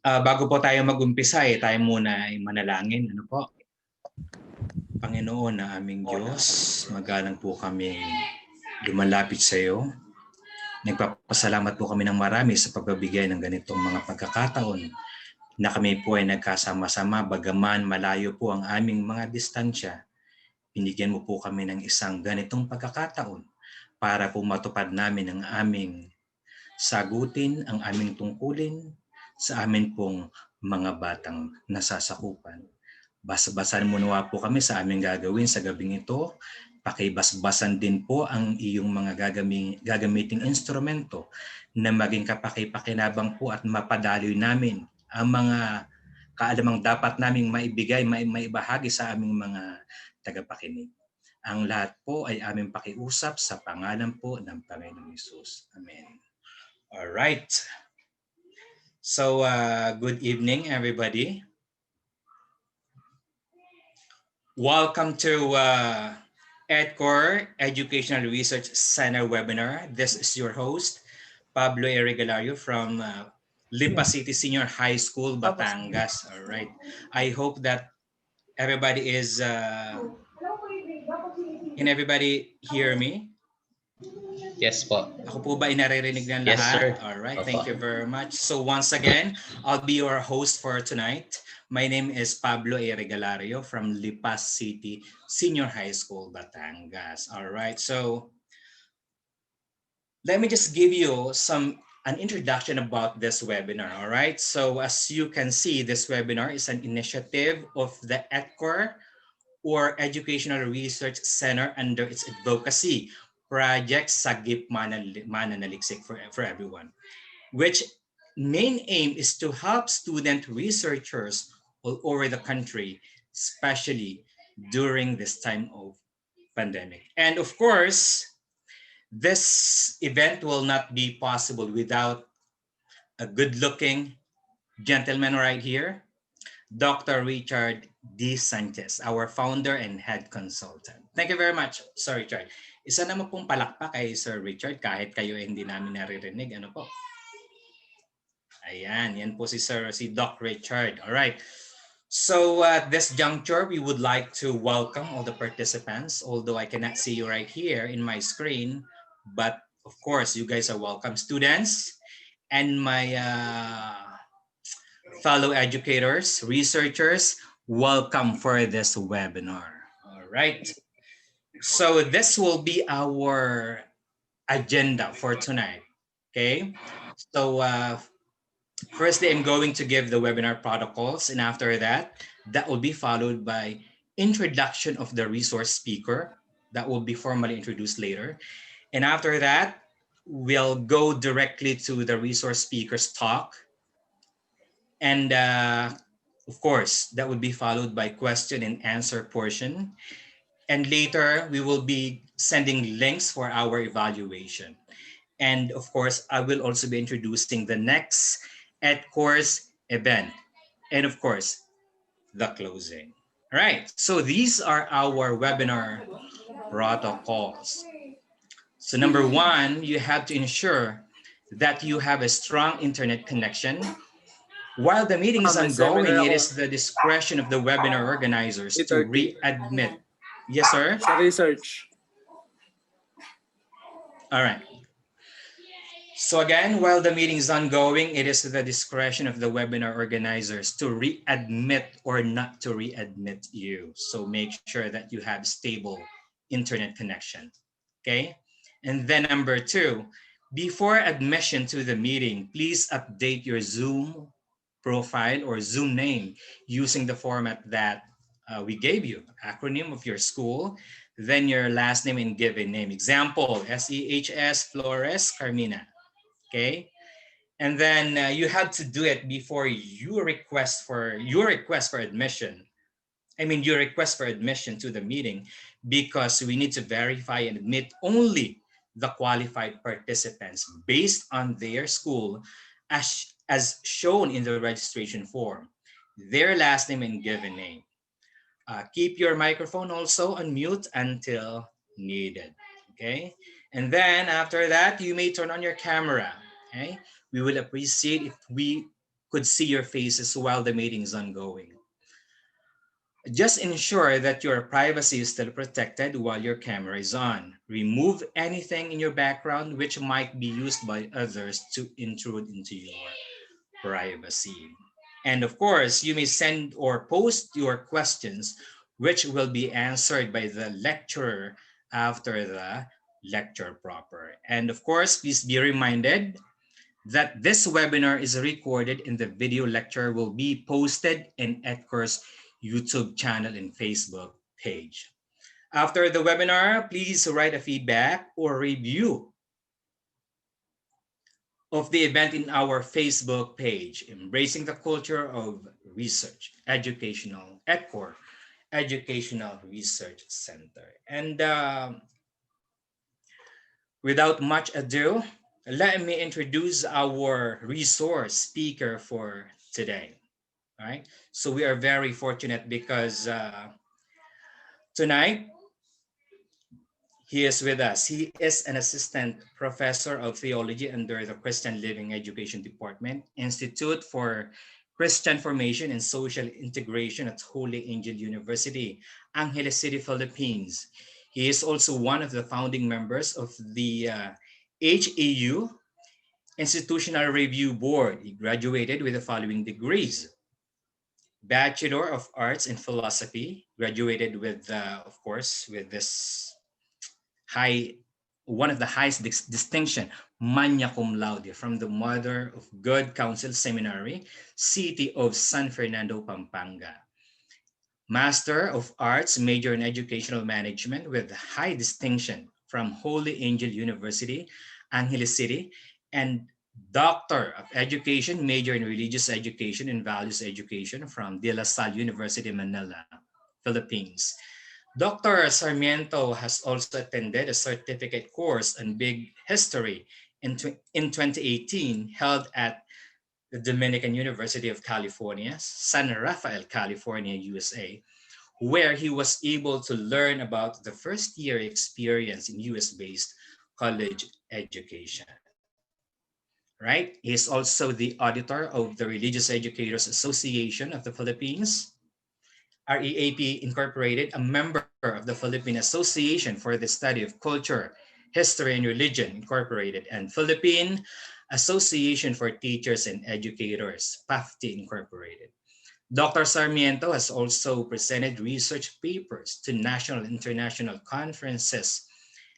Bago po tayo mag-umpisa, tayo muna ay manalangin. Ano po? Panginoon na aming Diyos, magalang po kami lumalapit sa iyo. Nagpapasalamat po kami ng marami sa pagbibigay ng ganitong mga pagkakataon na kami po ay nagkasama-sama bagaman malayo po ang aming mga distansya. Binigyan mo po kami ng isang ganitong pagkakataon para po matupad namin ang aming sagutin, ang aming tungkulin sa amin pong mga batang nasasakupan. Basa-basan mo nawa po kami sa aming gagawin sa gabing ito. Pakibasbasan din po ang iyong mga gagamiting instrumento na maging kapakipakinabang po at mapadaloy namin ang mga kaalamang dapat naming maibigay, maibahagi sa aming mga tagapakinig. Ang lahat po ay aming pakiusap sa pangalan po ng Panginoong Hesus. Amen. All right. So, good evening, everybody. Welcome to ETCOR Educational Research Center webinar. This is your host, Pablo Regalario from Lipa City Senior High School, Batangas. All right. I hope that everybody is, can everybody hear me? Yes po. Ako po ba inaririnig ng lahat? Yes, sir. All right. Thank you very much. So once again, I'll be your host for tonight. My name is Pablo Regalario from Lipa City Senior High School, Batangas. All right. So let me just give you an introduction about this webinar. All right. So as you can see, this webinar is an initiative of the ETCOR or Educational Research Center under its advocacy project SAGIP MANANALIKSIK for everyone, which main aim is to help student researchers all over the country, especially during this time of pandemic. And of course, this event will not be possible without a good-looking gentleman right here, Dr. Richard D. Sanchez, our founder and head consultant. Thank you very much, Sir Richard. Isa naman pong palakpak kay Sir Richard kahit kayo hindi namin naririnig. Ano po? Ayan, yan po si Doc Richard. All right. So at this juncture, we would like to welcome all the participants, although I cannot see you right here in my screen, but of course, you guys are welcome, students and my fellow educators, researchers, welcome for this webinar. All right. So this will be our agenda for tonight. Okay. So firstly, I'm going to give the webinar protocols, and after that, that will be followed by introduction of the resource speaker that will be formally introduced later. And after that, we'll go directly to the resource speaker's talk. And of course, that would be followed by question and answer portion. And later, we will be sending links for our evaluation. And of course, I will also be introducing the next ETCOR's event. And of course, the closing. All right, so these are our webinar protocols. So number one, you have to ensure that you have a strong internet connection. While the meeting is ongoing, it is the discretion of the webinar organizers to readmit. Yes, sir? Sa research. All right. So again, while the meeting is ongoing, it is the discretion of the webinar organizers to readmit or not to readmit you. So make sure that you have stable internet connection, okay? And then number two, before admission to the meeting, please update your Zoom profile or Zoom name using the format that we gave you, acronym of your school, then your last name and given name. Example, SEHS Flores Carmina. Okay, and then you have to do it before your request for admission. I mean, your request for admission to the meeting, because we need to verify and admit only the qualified participants based on their school as shown in the registration form, their last name and given name. Keep your microphone also on mute until needed. Okay, and then after that, you may turn on your camera. Okay, we will appreciate if we could see your faces while the meeting is ongoing. Just ensure that your privacy is still protected while your camera is on. Remove anything in your background which might be used by others to intrude into your privacy. And of course, you may send or post your questions, which will be answered by the lecturer after the lecture proper. And of course, please be reminded that this webinar is recorded and the video lecture will be posted in ETCOR's YouTube channel and Facebook page. After the webinar, please write a feedback or review of the event in our Facebook page, Embracing the Culture of Research, Educational, ETCOR, Educational Research Center. And without much ado, let me introduce our resource speaker for today. All right. So we are very fortunate because tonight he is with us. He is an assistant professor of theology under the Christian Living Education Department, Institute for Christian Formation and Social Integration at Holy Angel University, Angeles City, Philippines. He is also one of the founding members of the HAU Institutional Review Board. He graduated with the following degrees: Bachelor of Arts in Philosophy, graduated with, of course, with this one of the highest distinction, magna cum laude, from the Mother of God Council Seminary, City of San Fernando, Pampanga. Master of Arts, major in Educational Management with high distinction from Holy Angel University, Angeles City, and Doctor of Education, major in Religious Education and Values Education from De La Salle University, Manila, Philippines. Dr. Sarmiento has also attended a certificate course on Big History in 2018 held at the Dominican University of California, San Rafael, California, USA, where he was able to learn about the first year experience in US-based college education. Right? He is also the auditor of the Religious Educators Association of the Philippines, REAP Incorporated, a member of the Philippine Association for the Study of Culture, History, and Religion, Incorporated, and Philippine Association for Teachers and Educators, PAFTI, Incorporated. Dr. Sarmiento has also presented research papers to national and international conferences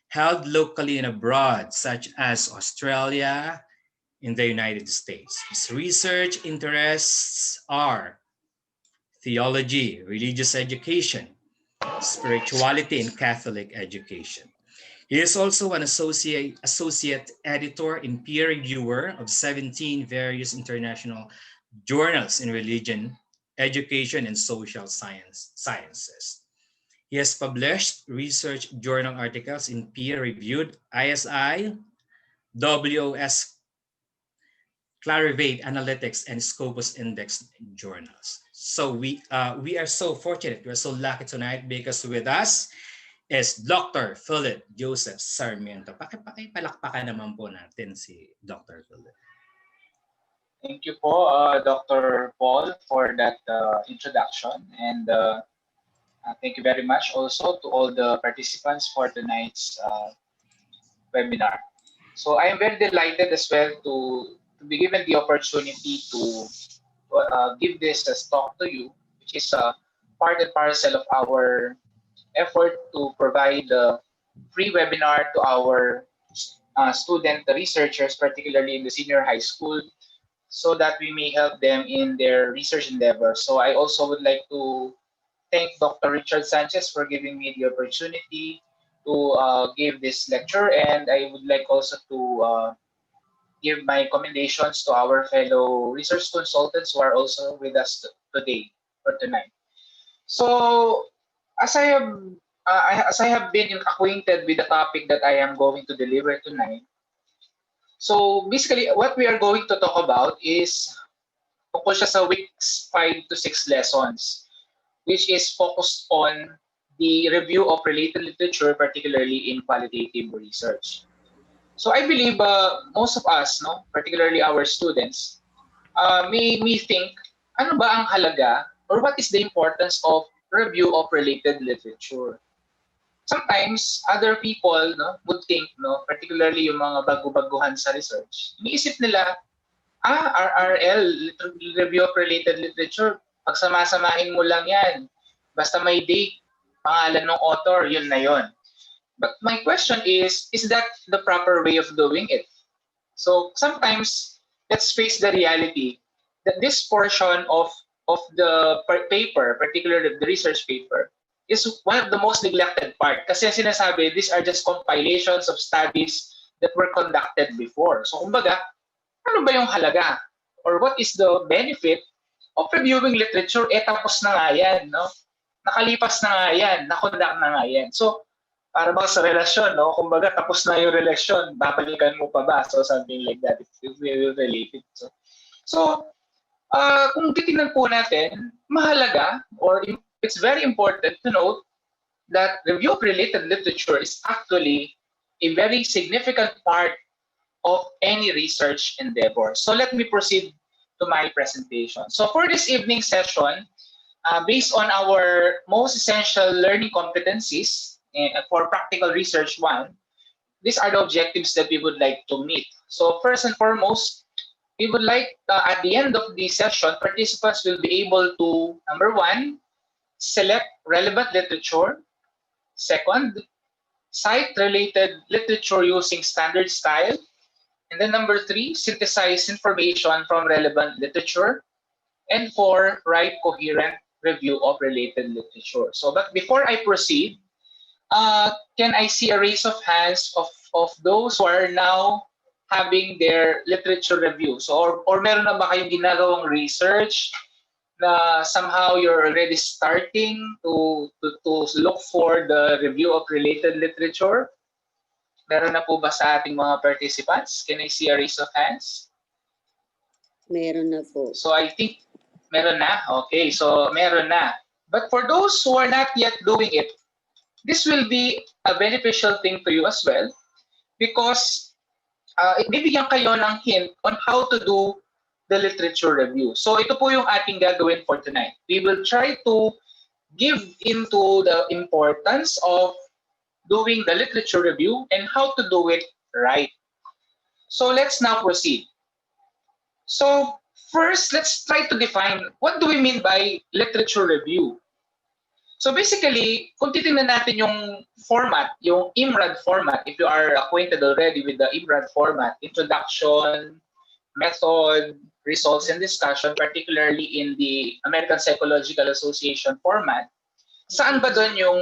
held locally and abroad, such as Australia, in the United States. His research interests are theology, religious education, spirituality, and Catholic education. He is also an associate editor and peer reviewer of 17 various international journals in religion, education, and social sciences. He has published research journal articles in peer-reviewed ISI, WOS, Clarivate Analytics, and Scopus Index journals. So we are so fortunate, we're so lucky tonight because with us is Dr. Philip Joseph Sarmiento. Pakipalakpakan naman po natin si Dr. Philip. Thank you po, Dr. Paul, for that introduction. And thank you very much also to all the participants for tonight's webinar. So I am very delighted as well to be given the opportunity to give this talk to you, which is part and parcel of our effort to provide a free webinar to our student researchers, particularly in the senior high school, so that we may help them in their research endeavors. So I also would like to thank Dr. Richard Sanchez for giving me the opportunity to give this lecture, and I would like also to give my commendations to our fellow research consultants who are also with us today or tonight. So as I have been acquainted with the topic that I am going to deliver tonight, so basically what we are going to talk about is tungkol siya sa weeks 5 to 6 lessons, which is focused on the review of related literature, particularly in qualitative research. So I believe most of us, particularly our students, may think, ano ba ang halaga or what is the importance of review of related literature? Sometimes other people would think, particularly yung mga bago-baguhan sa research, iniisip nila, RRL, review of related literature, pagsama-samahin mo lang yan. Basta may date, pangalan ng author, yun na yun. But my question is that the proper way of doing it? So sometimes, let's face the reality that this portion of the paper, particularly the research paper, is one of the most neglected part. Kasi sinasabi, these are just compilations of studies that were conducted before. So kumbaga, ano ba yung halaga? Or what is the benefit of reviewing literature? Tapos na nga yan, no? Nakalipas na nga yan, nakonduct na nga yan. So, para ba sa relasyon, no? Kumbaga, tapos na yung relasyon, babalikan mo pa ba? So, something like that, if we will relate it. So kung titingnan po natin, mahalaga, or it's very important to note that review of related literature is actually a very significant part of any research endeavor. So let me proceed to my presentation. So for this evening session, based on our most essential learning competencies for practical research 1, these are the objectives that we would like to meet. So first and foremost, we would like, at the end of the session, participants will be able to, number 1, select relevant literature. Second, cite related literature using standard style. And then number 3, synthesize information from relevant literature. And 4, write coherent review of related literature. So, but before I proceed, can I see a raise of hands of those who are now having their literature review? So, or meron na ba kayong ginagawang research na somehow you're already starting to look for the review of related literature? Meron na po ba sa ating mga participants? Can I see a raise of hands? Meron na po. So I think meron na. Okay, so meron na. But for those who are not yet doing it, this will be a beneficial thing to you as well, because bibigyan kayo ng hint on how to do the literature review. So ito po yung ating gagawin for tonight. We will try to give into the importance of doing the literature review and how to do it right. So let's now proceed. So first, let's try to define what do we mean by literature review. So basically, kung titingnan natin yung format, yung IMRAD format, if you are acquainted already with the IMRAD format, introduction, method, results, and discussion, particularly in the American Psychological Association format, saan ba doon yung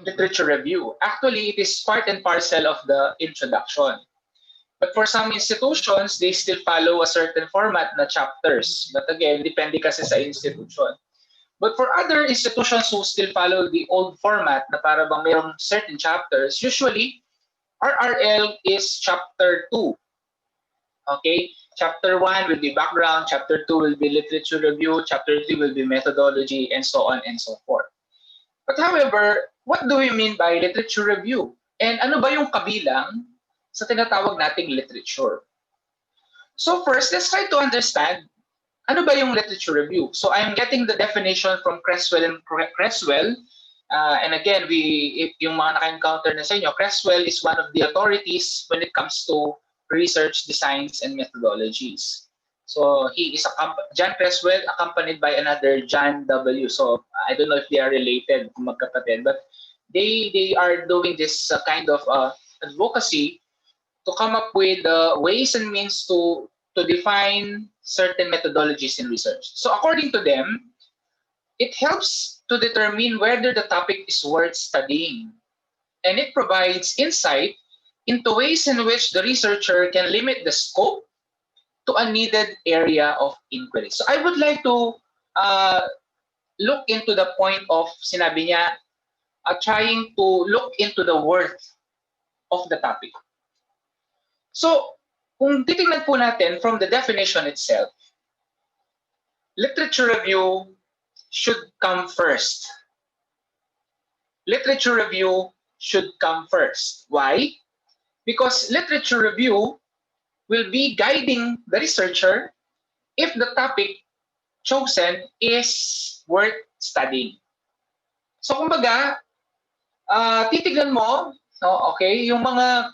literature review? Actually, it is part and parcel of the introduction. But for some institutions, they still follow a certain format na chapters. But again, depende kasi sa institution. But for other institutions who still follow the old format na para bang mayroong certain chapters, usually, RRL is chapter 2. Okay? Chapter 1 will be background, chapter 2 will be literature review, chapter 3 will be methodology, and so on and so forth. But however, what do we mean by literature review? And ano ba yung kabilang sa tinatawag nating literature? So first, let's try to understand ano ba yung literature review. So I'm getting the definition from Creswell and Creswell. And again, yung mga naka-encounter na sa inyo, Creswell is one of the authorities when it comes to research designs and methodologies. So he is John Creswell accompanied by another John W. So I don't know if they are related, kung magkapatid, but they are doing this kind of advocacy to come up with ways and means to define certain methodologies in research. So according to them, it helps to determine whether the topic is worth studying, and it provides insight into ways in which the researcher can limit the scope to a needed area of inquiry. So I would like to look into the point of, sinabi niya, trying to look into the worth of the topic. So, kung titingnan po natin from the definition itself, literature review should come first. Literature review should come first. Why? Because literature review will be guiding the researcher if the topic chosen is worth studying. So kumbaga, titignan mo, okay, yung mga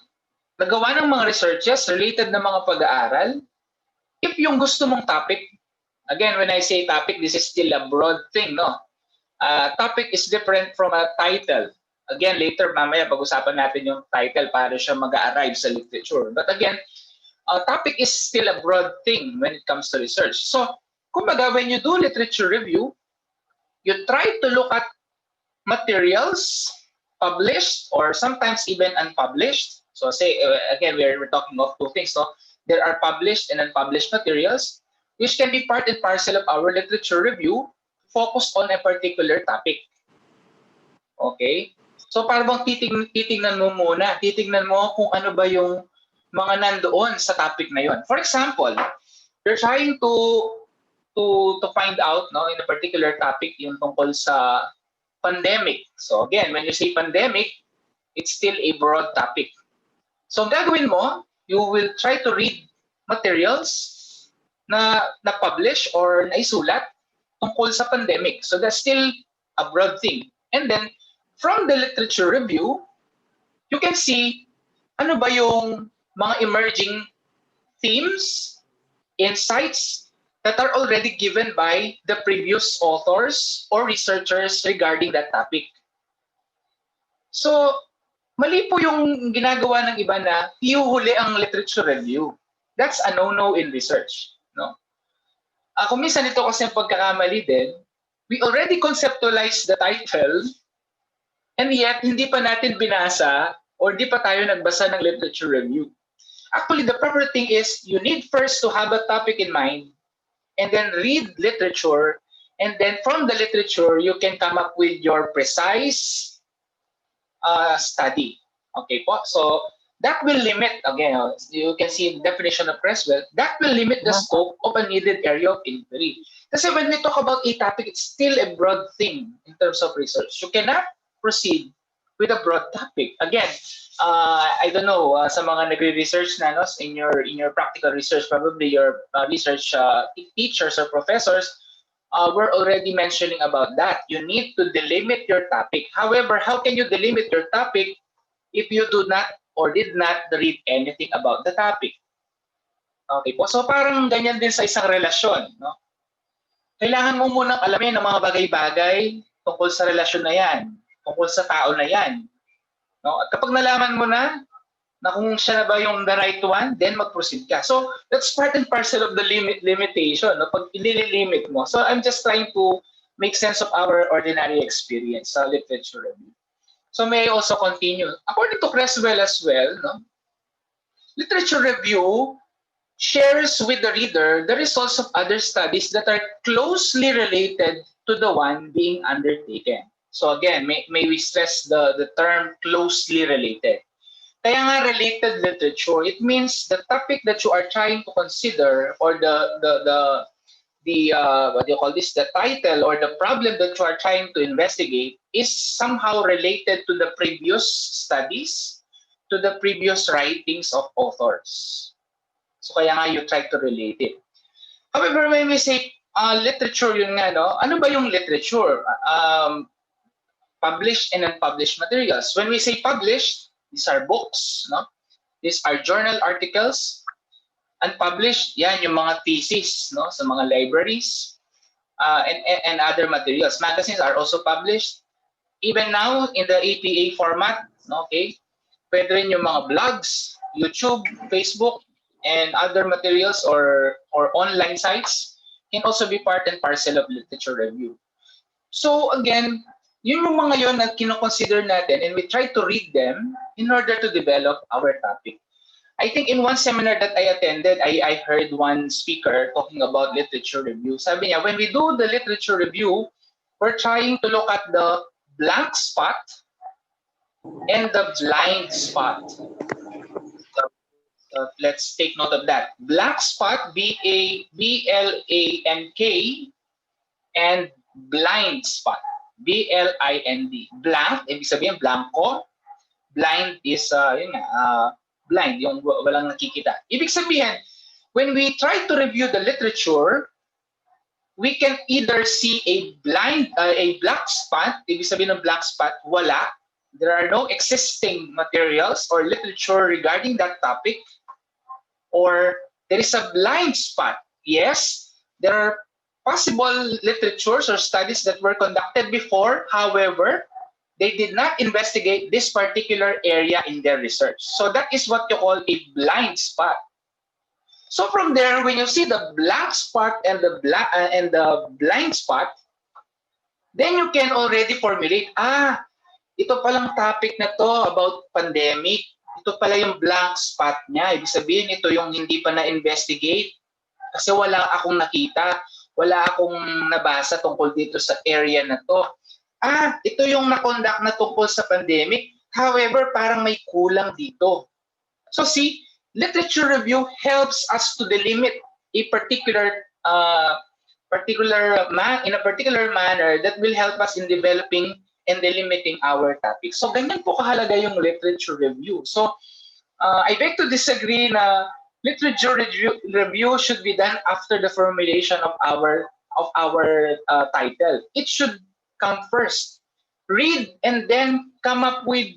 nagawa ng mga researches related na mga pag-aaral, if yung gusto mong topic, again, when I say topic, this is still a broad thing, no? Topic is different from a title. Again, later, mamaya, pag-usapan natin yung title para siya mag-arrive sa literature. But again, topic is still a broad thing when it comes to research. So, kumbaga, when you do literature review, you try to look at materials published or sometimes even unpublished. So, say, again, we're talking of two things. So, there are published and unpublished materials, which can be part and parcel of our literature review focused on a particular topic. Okay? So, para bang titingnan mo muna, titingnan mo kung ano ba yung mga nandoon sa topic na yon. For example, you're trying to find out, no, in a particular topic yung tungkol sa pandemic. So again, when you say pandemic, it's still a broad topic. So gagawin mo, you will try to read materials na publish or naisulat tungkol sa pandemic. So that's still a broad thing. And then from the literature review, you can see ano ba yung mga emerging themes, insights that are already given by the previous authors or researchers regarding that topic. So, mali po yung ginagawa ng iba na ihuhuli ang literature review. That's a no-no in research. No? Kung minsan ito kasi ang pagkakamali din, we already conceptualized the title and yet hindi pa natin binasa or di pa tayo nagbasa ng literature review. Actually, the proper thing is you need first to have a topic in mind and then read literature, and then from the literature, you can come up with your precise study. Okay po? So, that will limit, again, you can see the definition of Creswell, that will limit the scope of a needed area of inquiry. Kasi when we talk about a topic, it's still a broad thing in terms of research. You cannot proceed with a broad topic. Again, I don't know, sa mga nagre-research na, no, in your practical research, probably your research teachers or professors were already mentioning about that. You need to delimit your topic. However, how can you delimit your topic if you do not or did not read anything about the topic? Okay po, so parang ganyan din sa isang relasyon, no? Kailangan mo munang alamin ang mga bagay-bagay tungkol sa relasyon na yan, tungkol sa tao na yan. No? At kapag nalaman mo na kung siya na ba yung the right one, then mag-proceed ka. So, that's part and parcel of the limitation, no? Pag ililimit mo. So, I'm just trying to make sense of our ordinary experience sa literature review. So, may I also continue? According to Creswell as well, no? Literature review shares with the reader the results of other studies that are closely related to the one being undertaken. So again, may we stress the term closely related. Kaya nga related literature, it means the topic that you are trying to consider or the what do you call this, the title or the problem that you are trying to investigate is somehow related to the previous studies, to the previous writings of authors. So kaya nga you try to relate it. However, when we say literature, yun nga, no? Ano ba yung literature? Published and unpublished materials. When we say published, these are books, no? These are journal articles. Unpublished, yan yung mga thesis, no? Sa mga libraries and other materials. Magazines are also published. Even now, in the APA format, no? Okay? Pwede rin yung mga blogs, YouTube, Facebook, and other materials or online sites can also be part and parcel of literature review. So again, yun yung mga yun na kinoconsider natin and we try to read them in order to develop our topic. I think in one seminar that I attended, I heard one speaker talking about literature review. Sabi niya, when we do the literature review, we're trying to look at the blank spot and the blind spot. Let's take note of that. Blank spot, B-L-A-N-K, and blind spot, B-L-I-N-D. Blank, ibig sabihin blanco. Blind is, blind, yung walang nakikita. Ibig sabihin, when we try to review the literature, we can either see a black spot. Ibig sabihin ng black spot, wala. There are no existing materials or literature regarding that topic. Or there is a blind spot. Yes, there are possible literatures or studies that were conducted before. However, they did not investigate this particular area in their research. So that is what you call a blind spot. So from there, when you see the black spot and the blind spot, then you can already formulate, ito palang topic na to about pandemic. Ito pala yung blank spot niya. Ibig sabihin, ito yung hindi pa na-investigate kasi wala akong nakita, wala akong nabasa tungkol dito sa area na to. Ito yung na-conduct na tungkol sa pandemic. However, parang may kulang dito. So see, literature review helps us to delimit a particular in a particular manner that will help us in developing and delimiting our topic. So ganyan po kahalaga yung literature review. So I beg to disagree na literature review should be done after the formulation of our title. It should come first. Read and then come up with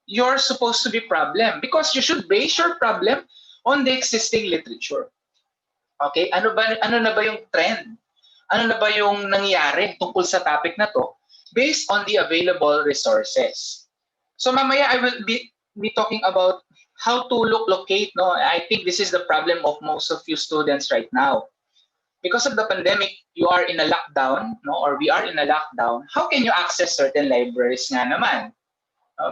your supposed to be problem, because you should base your problem on the existing literature. Okay? Ano na ba yung trend? Ano na ba yung nangyari tungkol sa topic na to based on the available resources? So mamaya I will be talking about how to locate. No, I think this is the problem of most of you students right now. Because of the pandemic, you are in a lockdown, no, or we are in a lockdown. How can you access certain libraries nga naman?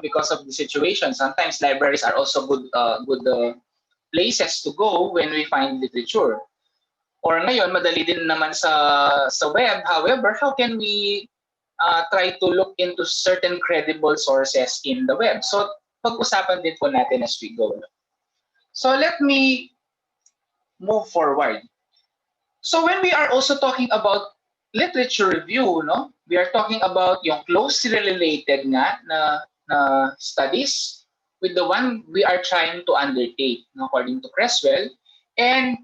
Because of the situation, sometimes libraries are also good places to go when we find literature. Or ngayon, madali din naman sa web. However, how can we try to look into certain credible sources in the web? So, pag-usapan din po natin as we go. So, let me move forward. So, when we are also talking about literature review, no, we are talking about yung closely related nga na studies with the one we are trying to undertake, no, according to Creswell, and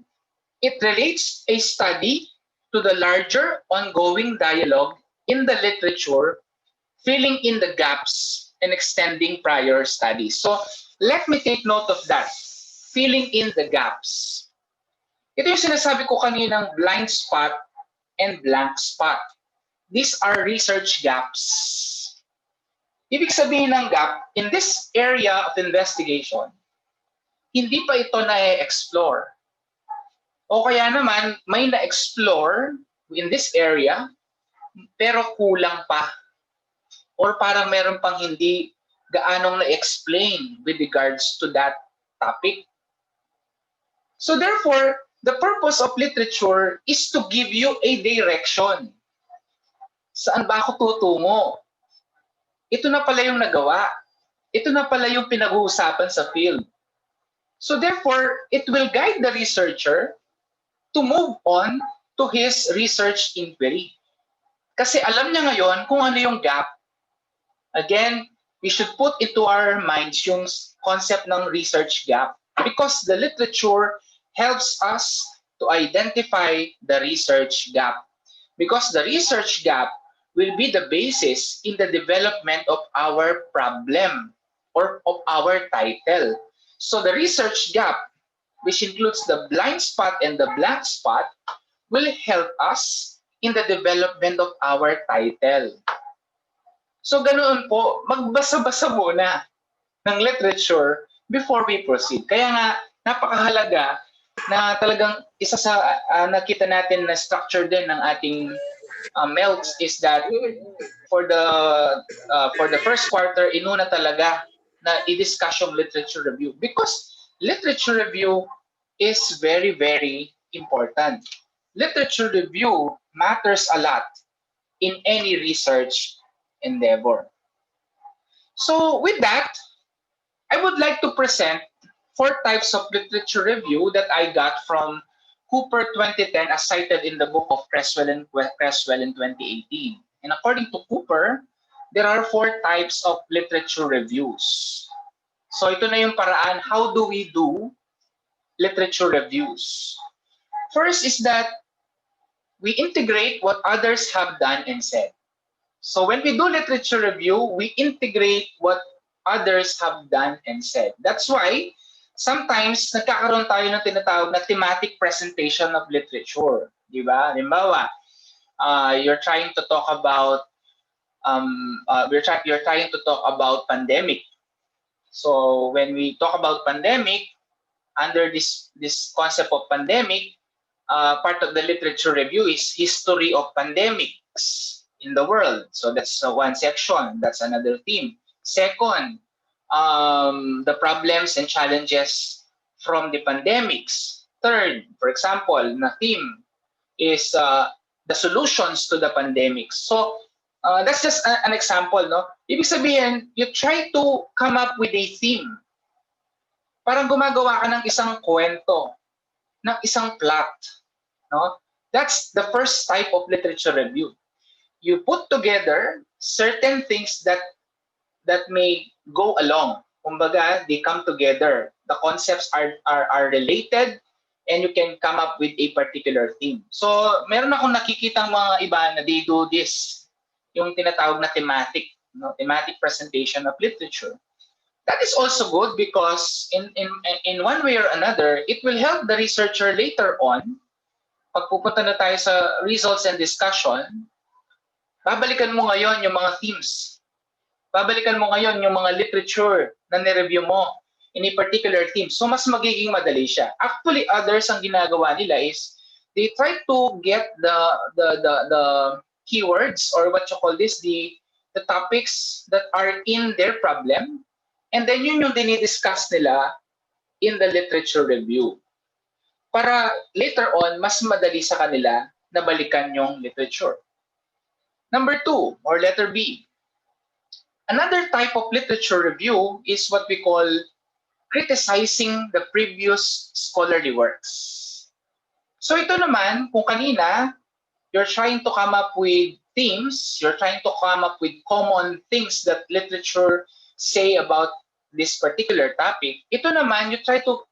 it relates a study to the larger ongoing dialogue in the literature, filling in the gaps and extending prior studies. So let me take note of that, filling in the gaps. Ito yung sinasabi ko kaninang blind spot and blank spot. These are research gaps. Ibig sabihin ng gap, in this area of investigation, hindi pa ito na-explore. O kaya naman, may na-explore in this area, pero kulang pa. Or parang meron pang hindi gaanong na-explain with regards to that topic. So therefore, the purpose of literature is to give you a direction. Saan ba ako tutungo? Ito na pala yung nagawa. Ito na pala yung pinag-uusapan sa field. So therefore, it will guide the researcher to move on to his research inquiry. Kasi alam niya ngayon kung ano yung gap. Again, we should put into our minds yung concept ng research gap, because the literature helps us to identify the research gap. Because the research gap will be the basis in the development of our problem or of our title. So the research gap, which includes the blind spot and the blank spot, will help us in the development of our title. So ganoon po, magbasa-basa muna ng literature before we proceed. Kaya nga, napakahalaga na talagang isa sa nakita natin na structure din ng ating MELCs is that for the first quarter, inuna talaga na i-discuss yung literature review, because literature review is very, very important. Literature review matters a lot in any research endeavor. So with that, I would like to present 4 types of literature review that I got from Cooper 2010 as cited in the book of Creswell in 2018. And according to Cooper, there are 4 types of literature reviews. So ito na yung paraan, how do we do literature reviews. First is that we integrate what others have done and said. So when we do literature review, we integrate what others have done and said. That's why sometimes nagkakaroon tayo ng tinatawag na thematic presentation of literature. Di ba? Halimbawa, you're trying to talk about you're trying to talk about pandemic. So when we talk about pandemic, under this concept of pandemic, part of the literature review is history of pandemics in the world. So that's one section. That's another theme. Second, the problems and challenges from the pandemics. Third, for example, na theme is the solutions to the pandemics. So that's just an example, no? Ibig sabihin, you try to come up with a theme. Parang gumagawa ka ng isang kwento, ng isang plot, no? That's the first type of literature review. You put together certain things that may go along. Kumbaga, they come together. The concepts are related, and you can come up with a particular theme. So, meron akong nakikitang mga iba na they do this, yung tinatawag na thematic, no? Thematic presentation of literature. That is also good because in one way or another, it will help the researcher later on. Pag pupunta na tayo sa results and discussion, babalikan mo ngayon yung mga themes. Babalikan mo ngayon yung mga literature na nireview mo in a particular theme. So mas magiging madali siya. Actually, others ang ginagawa nila is they try to get the keywords, or what you call this, the topics that are in their problem, and then yun yung dinidiscuss nila in the literature review. Para later on, mas madali sa kanila na balikan yung literature. Number 2, or letter B. Another type of literature review is what we call criticizing the previous scholarly works. So ito naman, kung kanina, you're trying to come up with themes, you're trying to come up with common things that literature say about this particular topic. Ito naman, you try to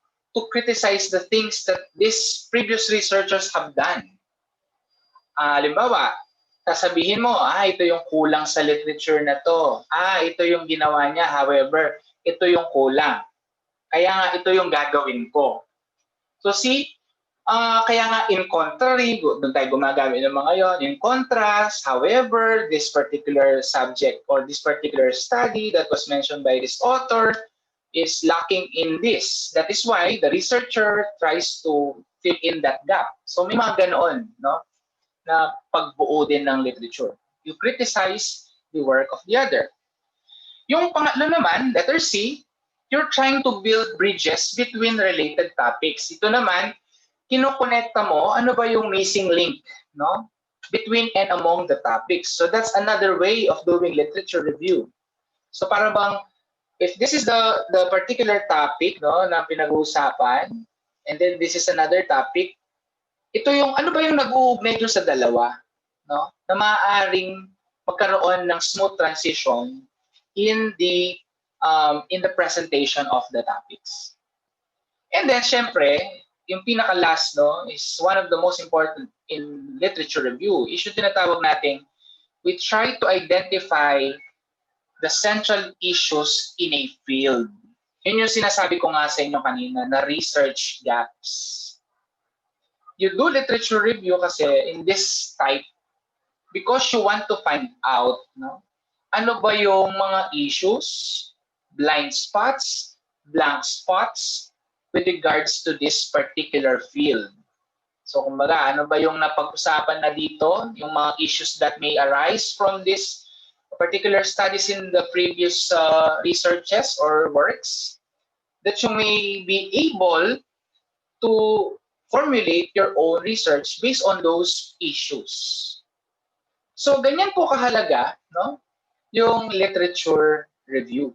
criticize the things that these previous researchers have done. Halimbawa, sasabihin mo, ito yung kulang sa literature na to. Ito yung ginawa niya, however, ito yung kulang. Kaya nga, ito yung gagawin ko. So see, kaya nga in contrary, doon tayo gumagamit ng mga yon. In contrast, however, this particular subject or this particular study that was mentioned by this author is lacking in this. That is why the researcher tries to fill in that gap. So may mga ganoon, no? Na pagbuo din ng literature. You criticize the work of the other. Yung pangatlo naman, letter C, you're trying to build bridges between related topics. Ito naman, kinokonekta mo, ano ba yung missing link, no? Between and among the topics. So that's another way of doing literature review. So para bang, if this is the particular topic, no, na pinag-uusapan, and then this is another topic, ito yung, ano ba yung nag-uugnay doon sa dalawa, no? Na maaaring magkaroon ng smooth transition in the presentation of the topics. And then, syempre, yung pinaka-last, no, is one of the most important in literature review. Issue tinatawag natin, we try to identify the central issues in a field. Yun yung sinasabi ko nga sa inyo kanina, na research gaps. You do literature review kasi in this type because you want to find out, no, ano ba yung mga issues, blind spots, blank spots, with regards to this particular field. So kumbaga, ano ba yung napag-usapan na dito, yung mga issues that may arise from this particular studies in the previous researches or works, that you may be able to formulate your own research based on those issues. So ganyan po kahalaga, no, yung literature review.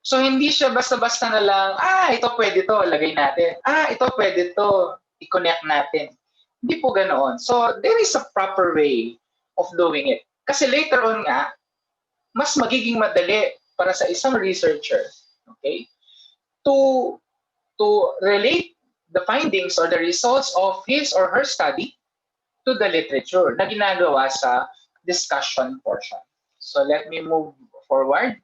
So hindi siya basta-basta na lang, ito pwede to, lagay natin. Ito pwede to, i-connect natin. Hindi po ganoon. So there is a proper way of doing it. Kasi later on nga, mas magiging madali para sa isang researcher, okay, to relate the findings or the results of his or her study to the literature na ginagawa sa discussion portion. So let me move forward.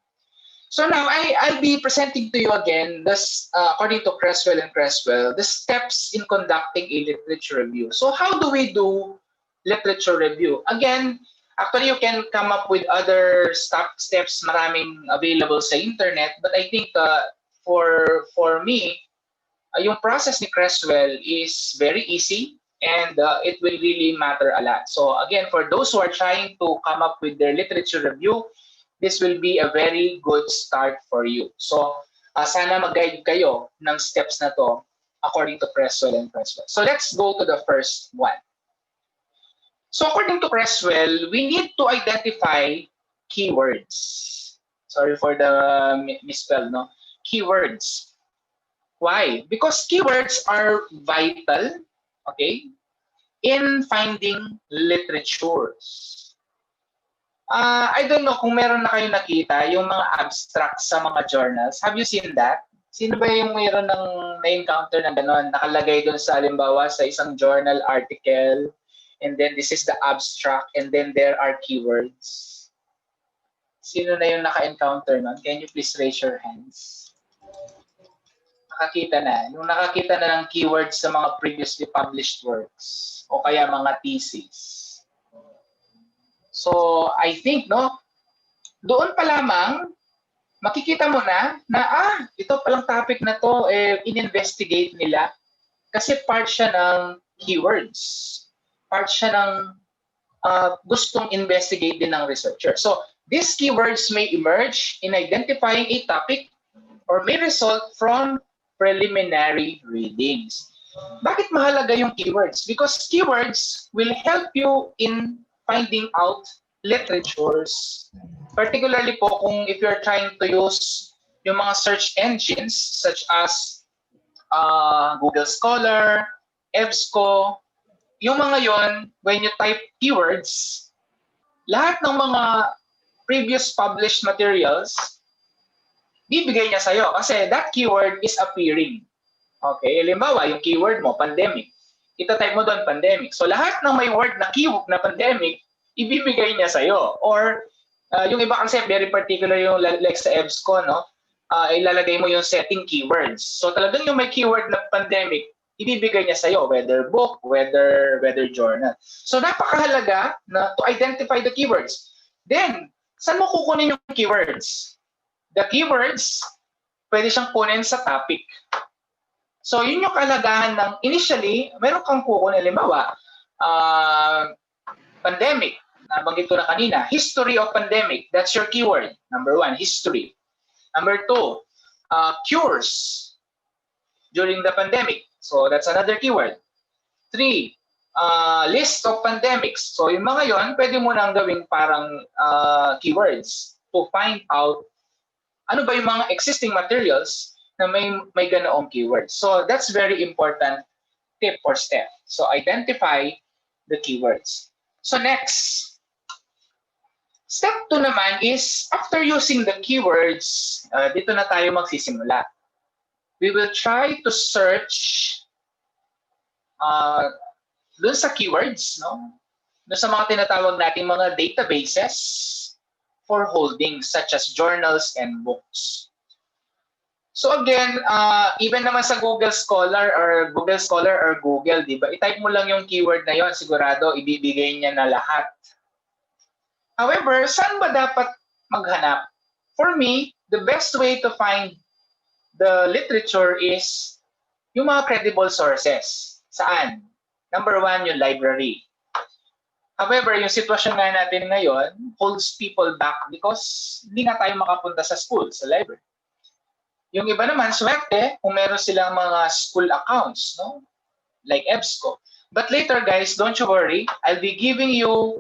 So now I'll be presenting to you again this according to Creswell and Creswell, the steps in conducting a literature review. So how do we do literature review? Again, actually you can come up with other steps, maraming available sa internet, but I think for me, yung process ni Creswell is very easy and it will really matter a lot. So again, for those who are trying to come up with their literature review, this will be a very good start for you. So sana mag-guide kayo ng steps na to according to Creswell and Creswell. So let's go to the first one. So according to Creswell, we need to identify keywords. Sorry for the misspell, no? Keywords. Why? Because keywords are vital, okay, in finding literatures. I don't know kung meron na kayo nakita yung mga abstracts sa mga journals. Have you seen that? Sino ba yung mayroon ng na-encounter na gano'n? Nakalagay doon sa halimbawa sa isang journal article, and then this is the abstract, and then there are keywords. Sino na yung naka-encounter nun? Can you please raise your hands? Nakakita na. Yung nakakita na ng keywords sa mga previously published works o kaya mga thesis. So, I think, no, doon pa lamang, makikita mo na, ito palang topic na to, in-investigate nila kasi part siya ng keywords. Part siya ng gustong investigate din ng researcher. So, these keywords may emerge in identifying a topic or may result from preliminary readings. Bakit mahalaga yung keywords? Because keywords will help you in finding out literatures. Particularly po kung if you're trying to use yung mga search engines such as Google Scholar, EBSCO, yung mga yon, when you type keywords, lahat ng mga previous published materials, bibigay niya sa'yo kasi that keyword is appearing. Okay, halimbawa, yung keyword mo, pandemic. Ita-type mo doon, pandemic. So lahat ng may word na keyword na pandemic, ibibigay niya sa'yo. Or yung iba kasi very particular yung like sa EBSCO, no? Ilalagay mo yung setting keywords. So talagang yung may keyword na pandemic, ibibigay niya sa'yo, whether book, whether journal. So napakahalaga na to identify the keywords. Then, saan mo kukunin yung keywords? The keywords, pwede siyang kunin sa topic. So yun yung kalagahan ng initially, meron kang kukunin, halimbawa, pandemic, nabanggit ko na kanina, history of pandemic, that's your keyword. Number 1, history. Number 2, cures during the pandemic. So that's another keyword. 3, list of pandemics. So yung mga yon, pwede mo nang gawing parang keywords to find out ano ba yung mga existing materials na may ganoong keywords. So that's very important tip or step. So identify the keywords. So next, step 2 naman is after using the keywords, dito na tayo magsisimula. We will try to search dun sa keywords, no? Dun sa mga tinatawag nating mga databases for holdings such as journals and books. So again, even naman sa Google Scholar or Google, di ba? I-type mo lang yung keyword na yon, sigurado ibibigay niya na lahat. However, saan ba dapat maghanap? For me, the best way to find the literature is yung mga credible sources. Saan? Number 1, yung library. However, yung sitwasyon nga natin ngayon holds people back because hindi na tayo makapunta sa school, sa library. Yung iba naman, swerte, kung meron silang mga school accounts, no? Like EBSCO. But later, guys, don't you worry. I'll be giving you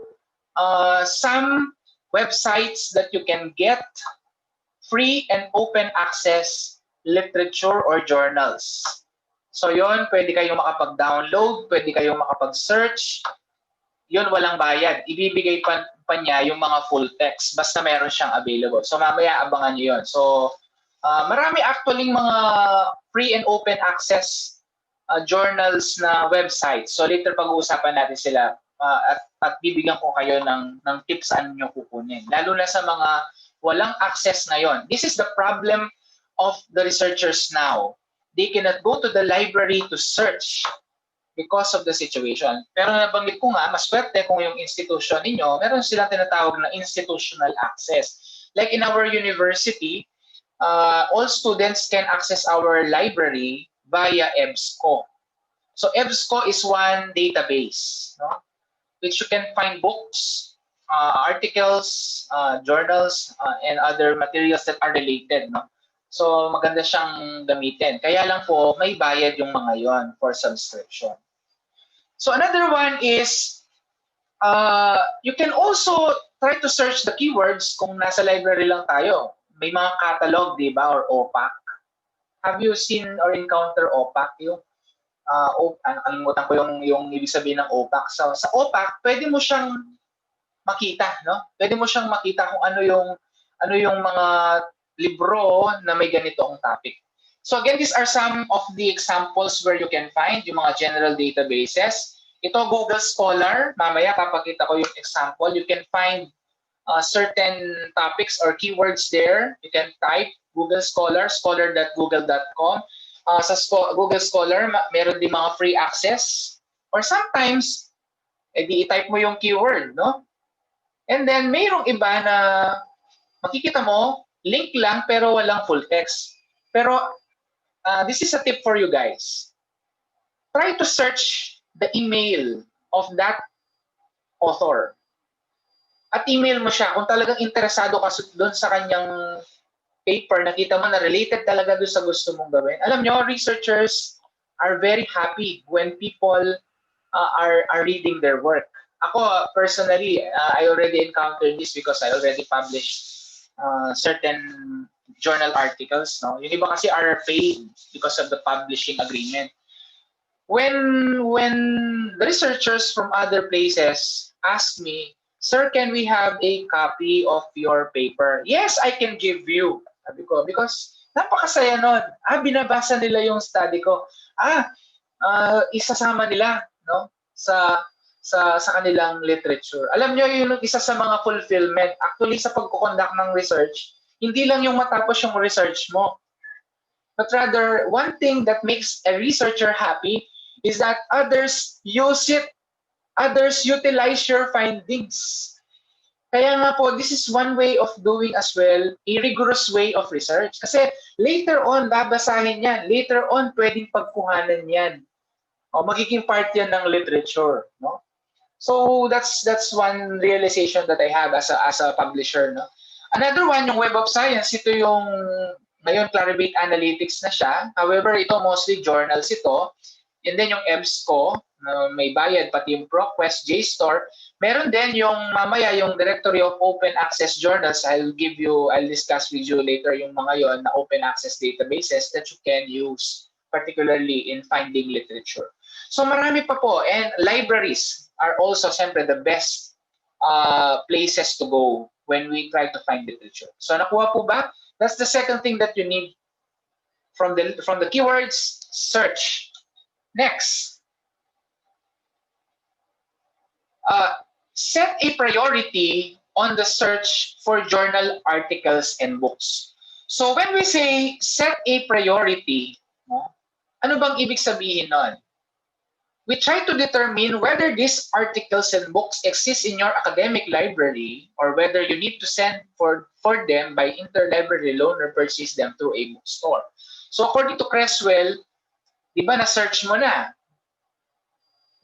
some websites that you can get free and open access literature or journals. So yon, pwede kayong makapag-download, pwede kayong makapag-search. Yun, walang bayad. Ibibigay pa niya yung mga full text basta meron siyang available. So mamaya abangan nyo yun. So marami actually mga free and open access journals na website. So later pag-uusapan natin sila at bibigyan ko kayo ng tips saan nyo kukunin. Lalo na sa mga walang access ngayon. This is the problem of the researchers now. They cannot go to the library to search because of the situation. Pero nabanggit ko nga, maswerte kung yung institution ninyo, meron silang tinatawag na institutional access. Like in our university, all students can access our library via EBSCO. So EBSCO is one database, no? Which you can find books, articles, journals, and other materials that are related. No? So maganda siyang gamitin. Kaya lang po, may bayad yung mga yon for subscription. So another one is, you can also try to search the keywords kung nasa library lang tayo. May mga catalog, di ba, or OPAC. Have you seen or encounter OPAC? Yung kalimutan ko yung ibig sabihin ng OPAC. So, sa OPAC, pwede mo siyang makita, no? Pwede mo siyang makita kung ano yung mga libro na may ganitong topic. So again, these are some of the examples where you can find yung mga general databases. Ito, Google Scholar. Mamaya papakita ko yung example. You can find certain topics or keywords there. You can type Google Scholar, scholar.google.com. Sa Google Scholar, meron din mga free access. Or sometimes, i-type mo yung keyword, no? And then, mayroong iba na makikita mo, link lang pero walang full text. Pero, this is a tip for you guys. Try to search the email of that author. At email mo siya kung talagang interesado ka doon sa kanyang paper, nakita mo na related talaga doon sa gusto mong gawin. Alam nyo, researchers are very happy when people are reading their work. Ako, personally, I already encountered this because I already published certain journal articles. No? Yung iba kasi are paid because of the publishing agreement. When the researchers from other places ask me, "Sir, can we have a copy of your paper?" "Yes, I can give you." Sabi ko, because napakasaya nun. Binabasa nila yung study ko. Isasama nila, no, sa kanilang literature. Alam nyo, yun isa sa mga fulfillment. Actually, sa pagkukonduct ng research, hindi lang yung matapos yung research mo. But rather, one thing that makes a researcher happy is that others use it, others utilize your findings. Kaya nga po, this is one way of doing as well, a rigorous way of research. Kasi later on, babasahin yan. Later on, pwedeng pagkuhanan yan. O magiging part yan ng literature. No? So that's one realization that I have as a publisher. No? Another one, yung Web of Science, ito yung, ngayon, Clarivate Analytics na siya. However, ito mostly journals ito. And then yung EBSCO, may bayad, pati yung ProQuest, JSTOR. Meron din yung mamaya yung Directory of Open Access Journals. I'll discuss with you later yung mga yon na open access databases that you can use, particularly in finding literature. So marami pa po. And libraries are also siyempre the best places to go when we try to find literature. So nakuha po ba? That's the second thing that you need from the keywords, search. Next, set a priority on the search for journal articles and books. So when we say set a priority, ano bang ibig sabihin nun? We try to determine whether these articles and books exist in your academic library or whether you need to send for them by interlibrary loan or purchase them through a bookstore. So according to Creswell, di ba na-search mo na?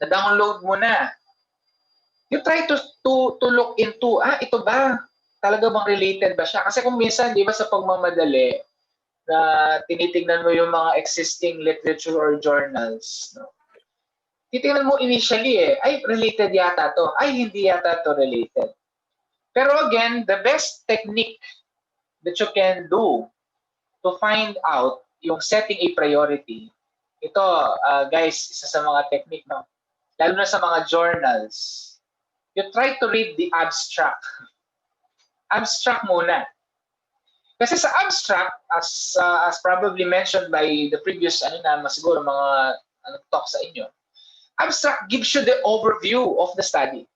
Na-download mo na? You try to look into, ito ba? Talaga bang related ba siya? Kasi kung minsan, di ba sa pagmamadali, na tinitingnan mo yung mga existing literature or journals, no? Titingnan mo initially related yata to. Hindi yata to related. Pero again, the best technique that you can do to find out yung setting a priority, ito, guys, isa sa mga technique, no? Lalo na sa mga journals, you try to read the abstract. Abstract muna. Kasi sa abstract, as probably mentioned by the previous, siguro mga talk sa inyo. Abstract gives you the overview of the study.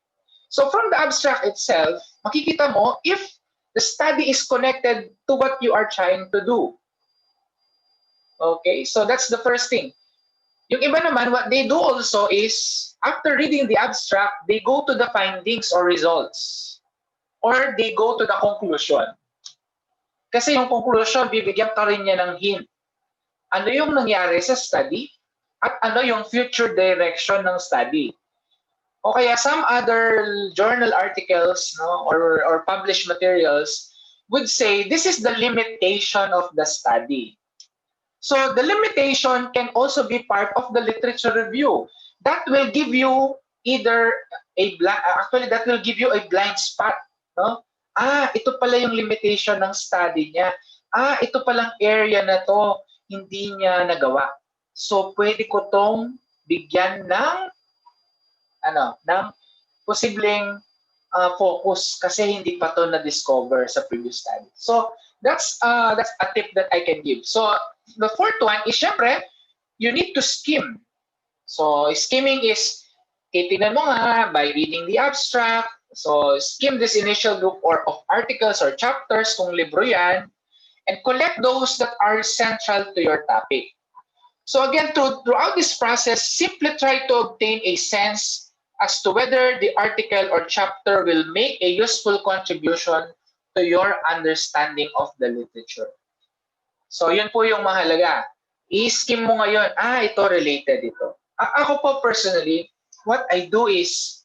So from the abstract itself, makikita mo if the study is connected to what you are trying to do. Okay, so that's the first thing. Yung iba naman, what they do also is, after reading the abstract, they go to the findings or results. Or they go to the conclusion. Kasi yung conclusion, bibigyan ka rin niya ng hint. Ano yung nangyari sa study? At ano yung future direction ng study? O kaya some other journal articles, no, or published materials would say this is the limitation of the study. So the limitation can also be part of the literature review. That will give you either that will give you a blind spot, no? Ito pala yung limitation ng study niya. Ito palang area na to hindi niya nagawa. So pwede ko tong bigyan ng ng posibleng focus kasi hindi pa to na-discover sa previous study. So that's a tip that I can give. So the fourth one is syempre, you need to skim. So skimming is, tingnan mo nga by reading the abstract. So skim this initial group of articles or chapters kung libro yan, and collect those that are central to your topic. So again, throughout this process, simply try to obtain a sense as to whether the article or chapter will make a useful contribution to your understanding of the literature. So yun po yung mahalaga. I-skim mo ngayon, ito related ito. Ako po personally, what I do is,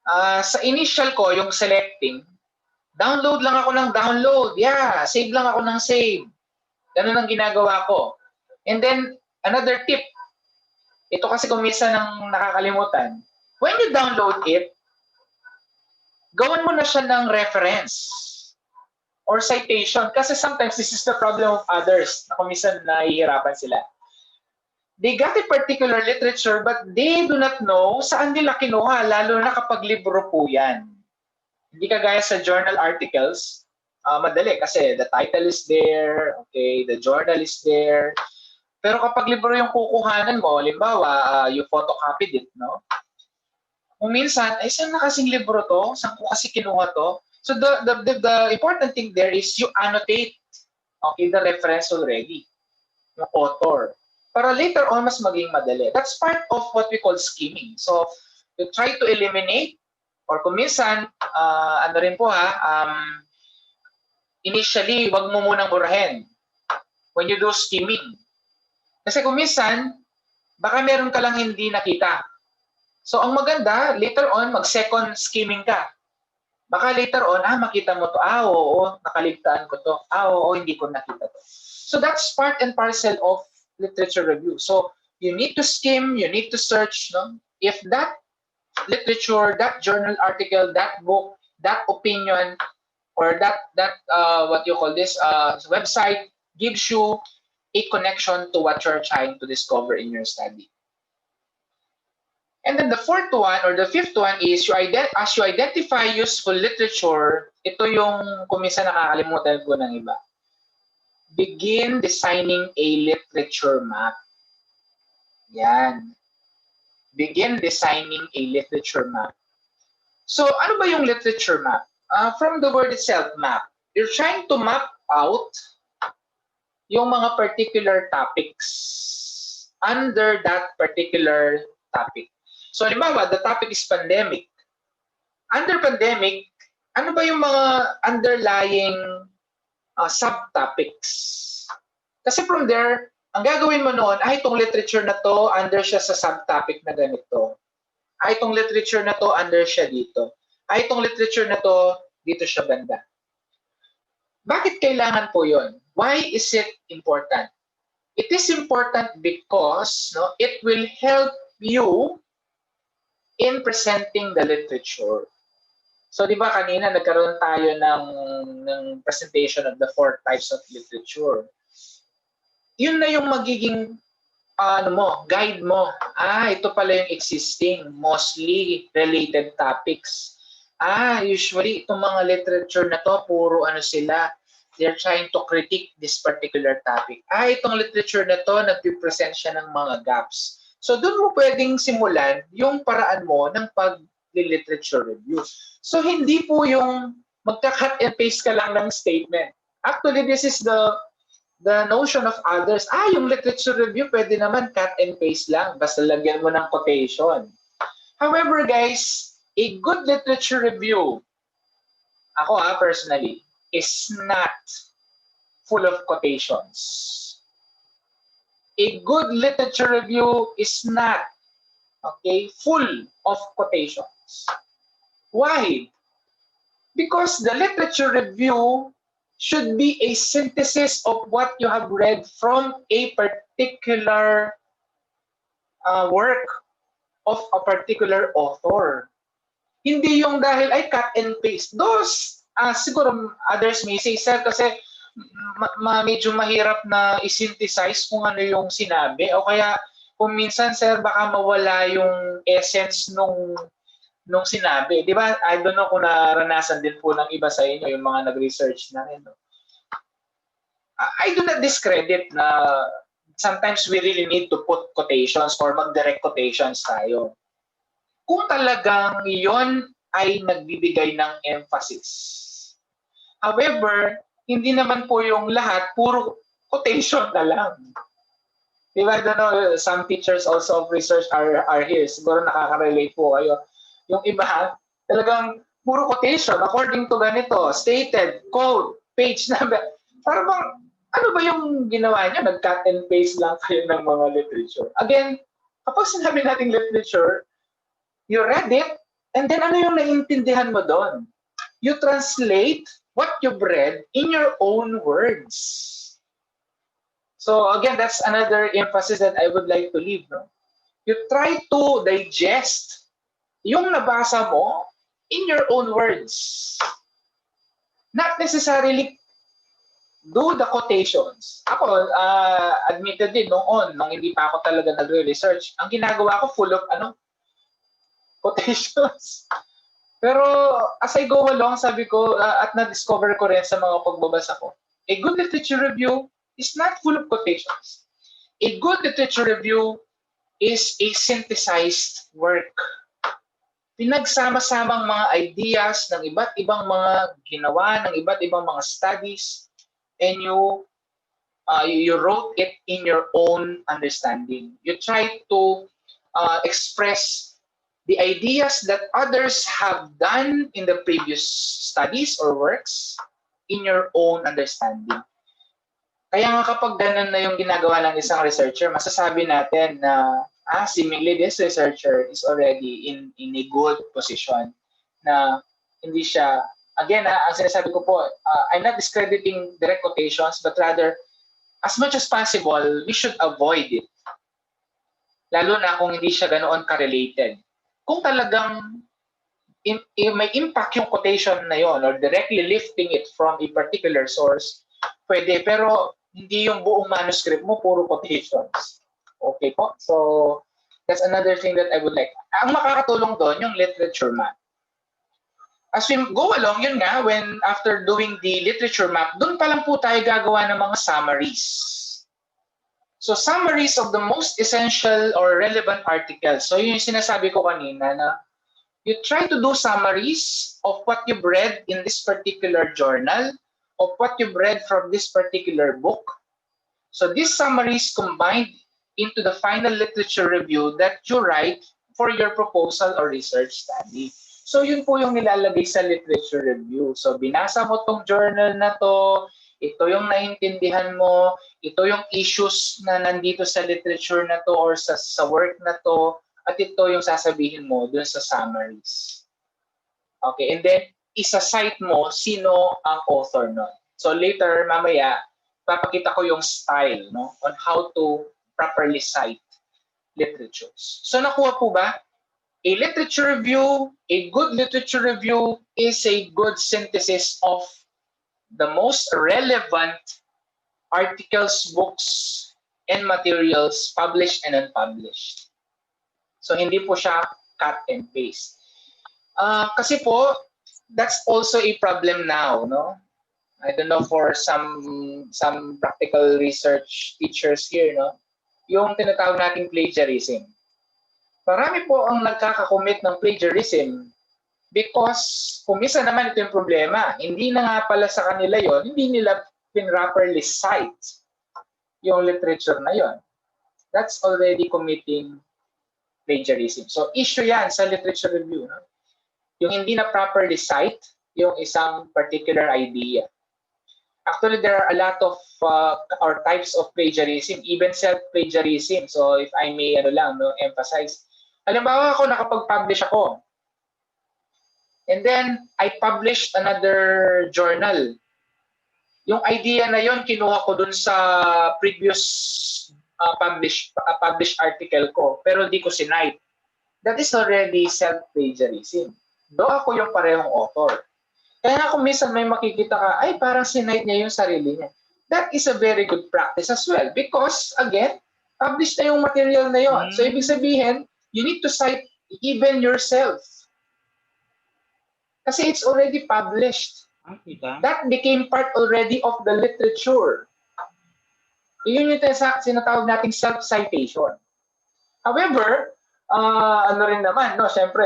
sa initial ko, yung selecting, download lang ako ng download. Yeah, save lang ako ng save. Ganun ang ginagawa ko. And then, another tip. Ito kasi kung minsan nang nakakalimutan. When you download it, gawan mo na siya ng reference or citation. Kasi sometimes this is the problem of others na kung minsan nahihirapan sila. They got a particular literature but they do not know saan nila kinuha, lalo na kapag libro po yan. Hindi kagaya sa journal articles, madali kasi the title is there, okay, the journal is there. Pero kapag libro yung kukuhanan mo, halimbawa, you photocopied it, no? Kung minsan, saan na kasing libro to? Saan ko kasi kinuha to? So the important thing there is you annotate, okay, the reference already, yung author. Para later on, mas maging madali. That's part of what we call skimming. So you try to eliminate, or kung minsan, ano rin po initially, wag mo munang burahin when you do skimming. Kasi kung minsan, baka meron ka lang hindi nakita. So ang maganda, later on, mag-second skimming ka. Baka later on, makita mo to. Oo, nakaligtaan ko to. Oo, hindi ko nakita to. So that's part and parcel of literature review. So you need to skim, you need to search, no? If that literature, that journal article, that book, that opinion, or that what you call this website gives you a connection to what you're trying to discover in your study. And then the fourth one or the fifth one is as you identify useful literature, ito yung kumisa nakakalimutan po ng iba. Begin designing a literature map. Yan. Begin designing a literature map. So ano ba yung literature map? From the word itself, map. You're trying to map out yung mga particular topics under that particular topic. So, halimbawa, the topic is pandemic. Under pandemic, ano ba yung mga underlying subtopics? Kasi from there, ang gagawin mo noon, itong literature na to, under siya sa subtopic na ganito. Itong literature na to, under siya dito. Itong literature na to, dito siya banda. Bakit kailangan po yun? Why is it important? It is important because it will help you in presenting the literature. So, di ba kanina nagkaroon tayo ng presentation of the 4 types of literature. Yun na yung magiging guide mo. Ito pala yung existing, mostly related topics. Usually itong mga literature na to, puro sila, they're trying to critique this particular topic. Itong literature na to, nag-present siya ng mga gaps. So, doon mo pwedeng simulan yung paraan mo ng pag-literature review. So, hindi po yung magka-cut and paste ka lang ng statement. Actually, this is the notion of others. Yung literature review, pwede naman cut and paste lang. Basta lagyan mo ng quotation. However, guys, a good literature review, ako personally, is not full of quotations. A good literature review is not, full of quotations. Why? Because the literature review should be a synthesis of what you have read from a particular work of a particular author. Hindi yung dahil ay cut and paste. Those, siguro others may say, sir, kasi medyo mahirap na i-synthesize kung ano yung sinabi. O kaya, kung minsan, sir, baka mawala yung essence nung sinabi. Di ba? I don't know kung naranasan din po ng iba sa inyo, yung mga nag-research na rin. No? I do not discredit na sometimes we really need to put quotations or mag-direct quotations tayo. Kung talagang yon ay nagbibigay ng emphasis. However, hindi naman po yung lahat, puro quotation na lang. Diba, I don't know, some teachers also of research are here. Siguro nakaka-relate po kayo. Yung iba, talagang puro quotation, according to ganito, stated, quote, page number. Parang bang, ano ba yung ginawa niya? Nag-cut and paste lang kayo ng mga literature. Again, kapag sinabi natin literature, you read it, and then ano yung naiintindihan mo doon? You translate what you've read in your own words. So again, that's another emphasis that I would like to leave. No? You try to digest yung nabasa mo in your own words. Not necessarily do the quotations. Ako, admitted din nung hindi pa ako talaga nagre-research, ang ginagawa ko full of quotations. Pero as I go along, sabi ko, at na-discover ko rin sa mga pagbabasa ko, a good literature review is not full of quotations. A good literature review is a synthesized work. Pinagsama-samang mga ideas ng iba't ibang mga ginawa, ng iba't ibang mga studies, and you wrote it in your own understanding. You try to express the ideas that others have done in the previous studies or works in your own understanding. Kaya nga kapag ganun na yung ginagawa ng isang researcher, masasabi natin na seemingly this researcher is already in a good position na hindi siya, again, ang sinasabi ko po, I'm not discrediting direct quotations, but rather, as much as possible, we should avoid it. Lalo na kung hindi siya ganoon ka-related. Kung talagang may impact yung quotation na yon or directly lifting it from a particular source, pwede, pero hindi yung buong manuscript mo, puro quotations. Okay po? So, that's another thing that I would like. Ang makakatulong doon, yung literature map. As we go along, yun nga, when after doing the literature map, doon pa lang po tayo gagawa ng mga summaries. So, summaries of the most essential or relevant articles. So, yun yung sinasabi ko kanina na you try to do summaries of what you've read in this particular journal, of what you've read from this particular book. So, these summaries combined into the final literature review that you write for your proposal or research study. So, yun po yung nilalagay sa literature review. So, binasa mo tong journal na to, ito yung naintindihan mo, ito yung issues na nandito sa literature na to or sa work na to, at ito yung sasabihin mo dun sa summaries. Okay, and then, isa-cite mo sino ang author nun. So, later, mamaya, papakita ko yung style, no, on how to properly cite literatures. So, nakuha po ba? A literature review, a good literature review is a good synthesis of the most relevant articles, books, and materials published and unpublished. So, hindi po siya cut and paste. Kasi po, that's also a problem now, no? I don't know for some practical research teachers here, no? Yung tinatawag nating plagiarism. Marami po ang nagkakakommit ng plagiarism because kung minsan naman ito yung problema, hindi na nga pala sa kanila yon, hindi nila properly cite yung literature na yon. That's already committing plagiarism. So issue yan sa literature review, no? Yung hindi na properly cite yung isang particular idea. Actually, there are a lot of or types of plagiarism, even self-plagiarism. So if I may emphasize. Halimbawa ako, nakapag-publish ako. And then, I published another journal. Yung idea na yon kinuha ko dun sa previous published article ko, pero di ko sinite. That is already self-plagiarism. Do ako yung parehong author. Kaya kung minsan may makikita ka, ay parang sinite niya yung sarili niya. That is a very good practice as well because, again, published na yung material na yon. So, ibig sabihin, you need to cite even yourself. Kasi it's already published. That became part already of the literature. Yun yung sinatawag nating self-citation. However, ano rin naman, no, syempre,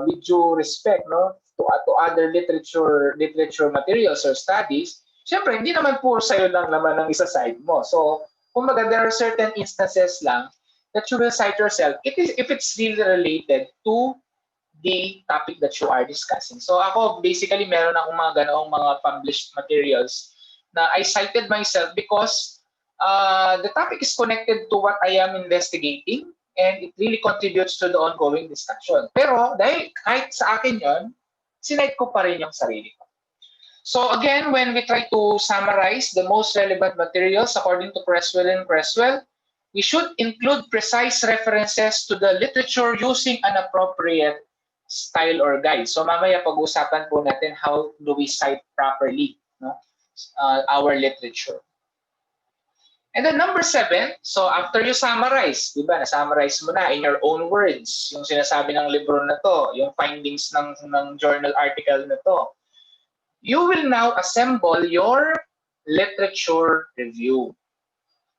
with due respect, no, to other literature materials or studies, syempre, hindi naman po sa'yo lang naman ang isa-cite mo. So, kumbaga, there are certain instances lang that you will cite yourself if it's really related to the topic that you are discussing. So, ako, basically, meron akong mga ganoong mga published materials na I cited myself because the topic is connected to what I am investigating and it really contributes to the ongoing discussion. Pero, dahil kahit sa akin yon, sinite ko pa rin yung sarili ko. So again, when we try to summarize the most relevant materials according to Creswell and Creswell, we should include precise references to the literature using an appropriate style or guide. So mamaya pag-usapan po natin how do we cite properly, no? Our literature. And then number 7, so after you summarize, di ba, na-summarize mo na in your own words, yung sinasabi ng libro na to, yung findings ng journal article na to, you will now assemble your literature review.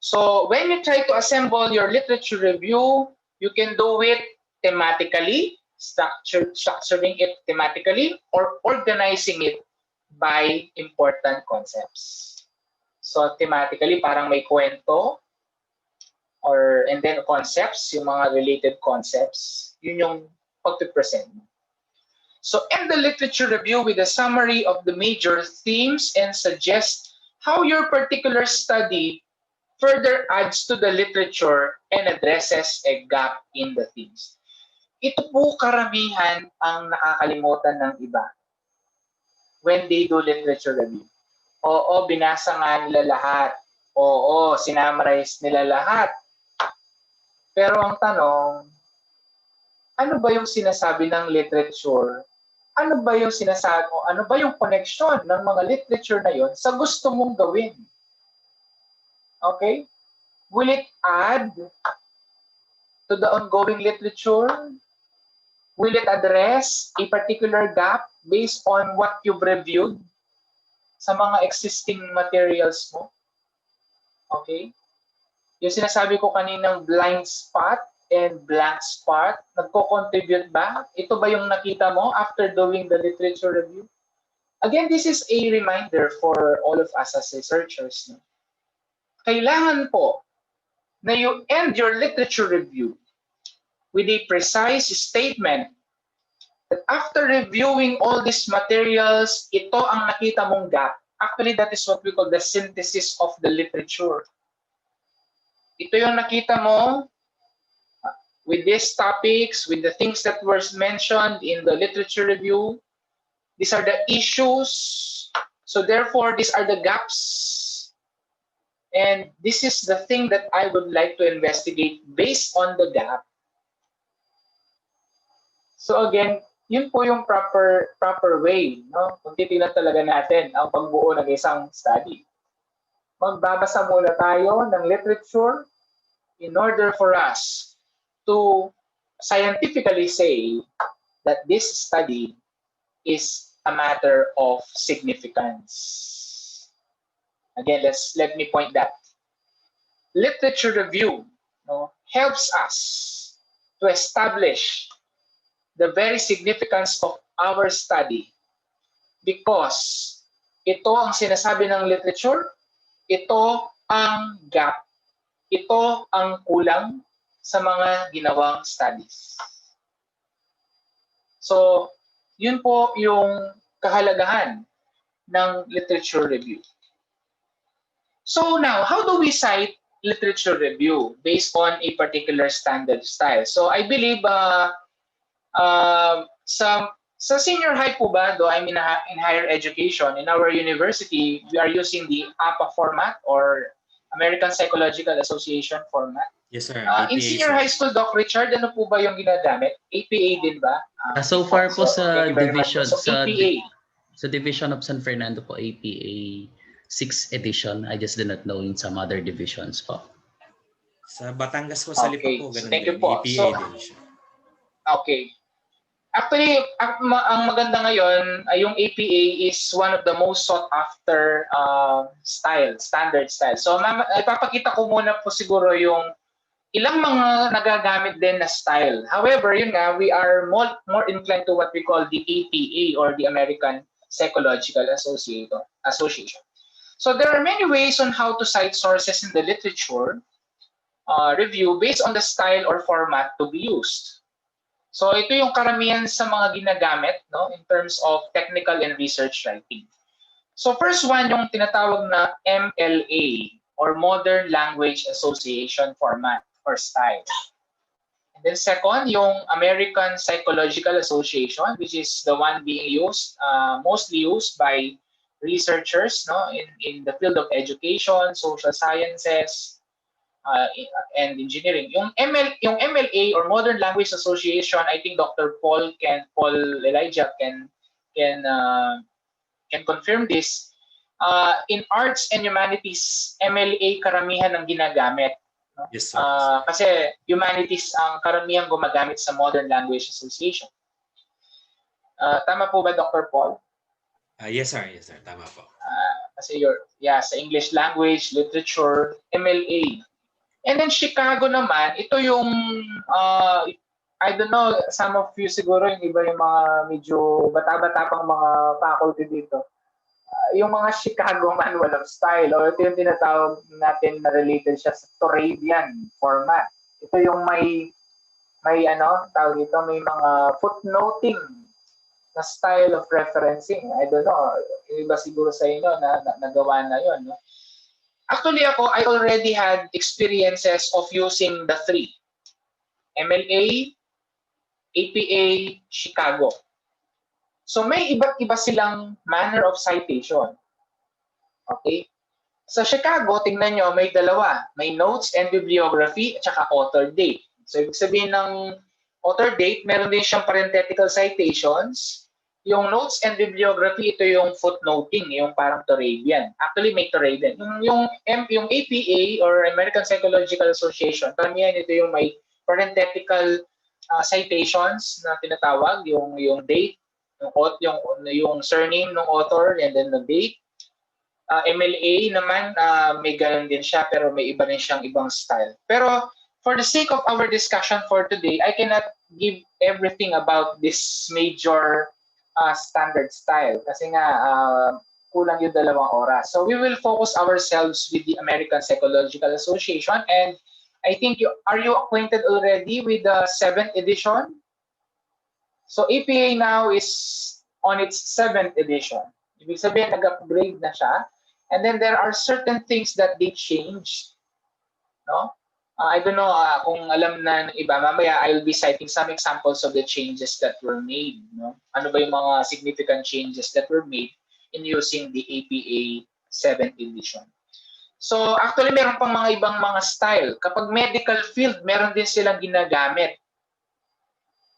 So when you try to assemble your literature review, you can do it thematically, structuring it thematically, or organizing it by important concepts. So thematically, parang may kwento, and then concepts, yung mga related concepts, yun yung pag-present. So end the literature review with a summary of the major themes and suggest how your particular study further adds to the literature and addresses a gap in the themes. Ito po karamihan ang nakakalimutan ng iba when they do literature review. Oo, binasa nga nila lahat. Oo, sinummarize nila lahat. Pero ang tanong, ano ba yung sinasabi ng literature? Ano ba yung sinasabi mo? Ano ba yung connection ng mga literature na yon sa gusto mong gawin? Okay? Will it add to the ongoing literature? Will it address a particular gap based on what you've reviewed sa mga existing materials mo? Okay? Yung sinasabi ko kaninang blind spot and blank spot, nagko-contribute ba? Ito ba yung nakita mo after doing the literature review? Again, this is a reminder for all of us as researchers. No? Kailangan po na you end your literature review with a precise statement that after reviewing all these materials, ito ang nakita mong gap. Actually, that is what we call the synthesis of the literature. Ito yung nakita mo with these topics, with the things that were mentioned in the literature review. These are the issues. So therefore, these are the gaps. And this is the thing that I would like to investigate based on the gap. So again, yun po yung proper way, no? Kung titignan talaga natin ang pagbuo ng isang study. Magbabasa muna tayo ng literature in order for us to scientifically say that this study is a matter of significance. Again, let me point that. Literature review, helps us to establish the very significance of our study because ito ang sinasabi ng literature, ito ang gap, ito ang kulang sa mga ginawang studies. So, yun po yung kahalagahan ng literature review. So now, how do we cite literature review based on a particular standard style? So I believe sa senior high po ba, though I'm in higher education, in our university, we are using the APA format or American Psychological Association format. Yes, sir. In senior high school, Doc Richard, ano po ba yung ginagamit? APA din ba? So far po sa thank you very much. division, So APA. sa Division of San Fernando po, APA 6th edition. I just did not know in some other divisions po. Sa Batangas po, sa Lipa po, ganun Thank you din. po. EPA So, din siya. Okay. Actually, ang maganda ngayon, yung APA is one of the most sought after standard style. So, ipapakita ko muna po siguro yung ilang mga nagagamit din na style. However, yun nga, we are more inclined to what we call the APA or the American Psychological Association. So there are many ways on how to cite sources in the literature review based on the style or format to be used. So ito yung karamihan sa mga ginagamit in terms of technical and research writing. So first one, yung tinatawag na MLA or Modern Language Association format or style. And then second, yung American Psychological Association, which is the one being used, mostly used by researchers in the field of education, social sciences, and engineering. Yung MLA or Modern Language Association, I think Dr. Paul Elijah can confirm this. In arts and humanities, MLA karamihan ang ginagamit. Yes, sir. Kasi humanities ang karamihan gumagamit sa Modern Language Association. Tama po ba, Dr. Paul? Yes, sir. Yes, sir. Tama po. Kasi sa English language, literature, MLA. And then Chicago naman, ito yung, I don't know, some of you siguro, yung iba yung mga medyo bata-bata pang mga faculty dito. Yung mga Chicago Manual of Style, o ito yung tinatawag natin na related siya sa Torabian format. Ito yung may tawag ito, may mga footnoting na style of referencing. I don't know, iba siguro sa inyo na nagawa na yun. No? Actually ako, I already had experiences of using the three. MLA, APA, Chicago. So may iba't iba silang manner of citation. Okay? Sa Chicago, tingnan nyo, may dalawa. May notes and bibliography at saka author date. So ibig sabihin ng author date, meron din siyang parenthetical citations. Yung notes and bibliography, ito yung footnoting, yung parang Torabian. Actually, may Torabian. Yung APA or American Psychological Association, karamihan ito yung may parenthetical citations na tinatawag, yung date, yung surname ng author, and then the date. MLA naman, may ganun din siya, pero may iba rin siyang ibang style. Pero for the sake of our discussion for today, I cannot give everything about this major standard style kasi nga kulang yung 2 oras. So we will focus ourselves with the American Psychological Association, and I think are you acquainted already with the 7th edition? So APA now is on its 7th edition. Ibig sabihin, nag-upgrade na siya. And then there are certain things that they changed. No? I don't know kung alam na ng iba. Mamaya, I will be citing some examples of the changes that were made. No? Ano ba yung mga significant changes that were made in using the APA 7th edition. So actually, meron pang mga ibang mga style. Kapag medical field, meron din silang ginagamit.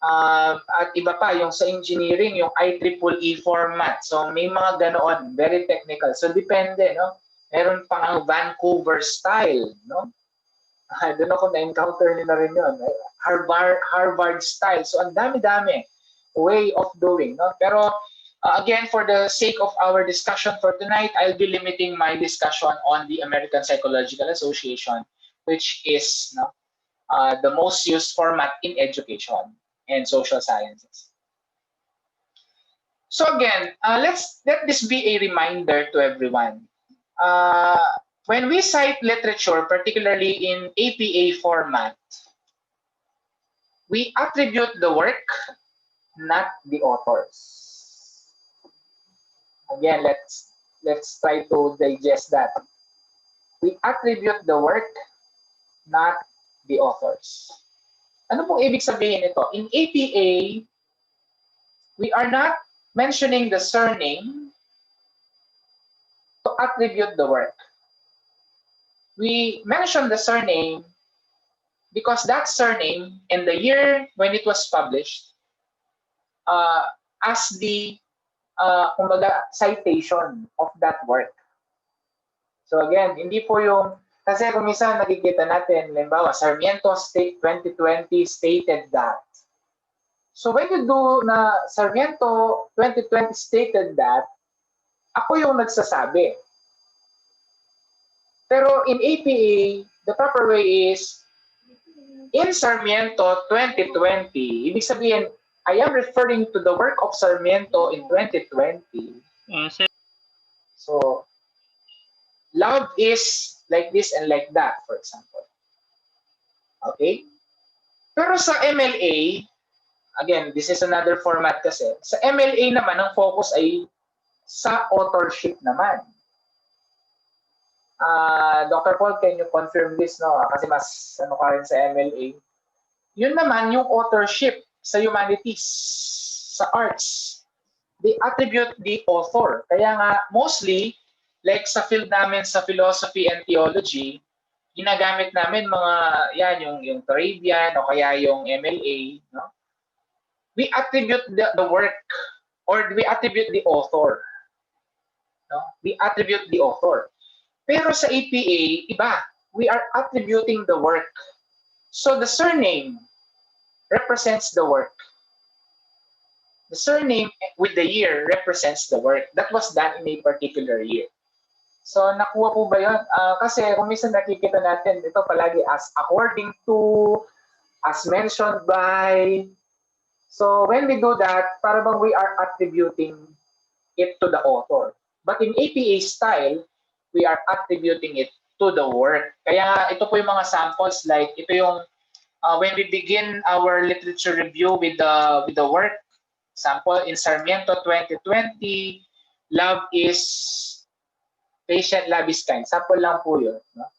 At iba pa, yung sa engineering, yung IEEE format. So may mga ganoon, very technical. So depende, no? Meron pang ang Vancouver style, no? I don't know kung na-encounter niyo na rin yun. Harvard style. So ang dami-dami way of doing, no? Pero Again, for the sake of our discussion for tonight, I'll be limiting my discussion on the American Psychological Association, which is the most used format in education and social sciences. So again, let this be a reminder to everyone. When we cite literature, particularly in APA format, we attribute the work, not the authors. Again, let's try to digest that. We attribute the work, not the authors. Ano pong ibig sabihin nito? In APA, we are not mentioning the surname to attribute the work. We mention the surname because that surname and the year when it was published as the citation of that work. So again, hindi po yung, kasi kung minsan nakikita natin, halimbawa, Sarmiento State 2020 stated that. So when you do na Sarmiento 2020 stated that, ako yung nagsasabi. Pero in APA, the proper way is, in Sarmiento 2020, ibig sabihin, I am referring to the work of Sarmiento in 2020. So, love is like this and like that, for example. Okay? Pero sa MLA, again, this is another format kasi. Sa MLA naman, ang focus ay sa authorship naman. Dr. Paul, can you confirm this? No? Kasi mas ano ka rin sa MLA. Yun naman, yung authorship sa humanities, sa arts, they attribute the author. Kaya nga, mostly, like sa field namin sa philosophy and theology, ginagamit namin mga, yan, yung Arabian o kaya yung MLA, no? We attribute the work or we attribute the author. No? We attribute the author. Pero sa APA, iba. We are attributing the work. So the surname represents the work. The surname with the year represents the work that was done in a particular year. So nakuha po ba yun? Kasi kung minsan nakikita natin, ito palagi as according to, as mentioned by. So when we do that, para bang we are attributing it to the author. But in APA style, we are attributing it to the work. Kaya ito po yung mga samples, like ito yung when we begin our literature review with the work, example, in Sarmiento 2020, love is patient, love is kind. Sample lang po yun. No?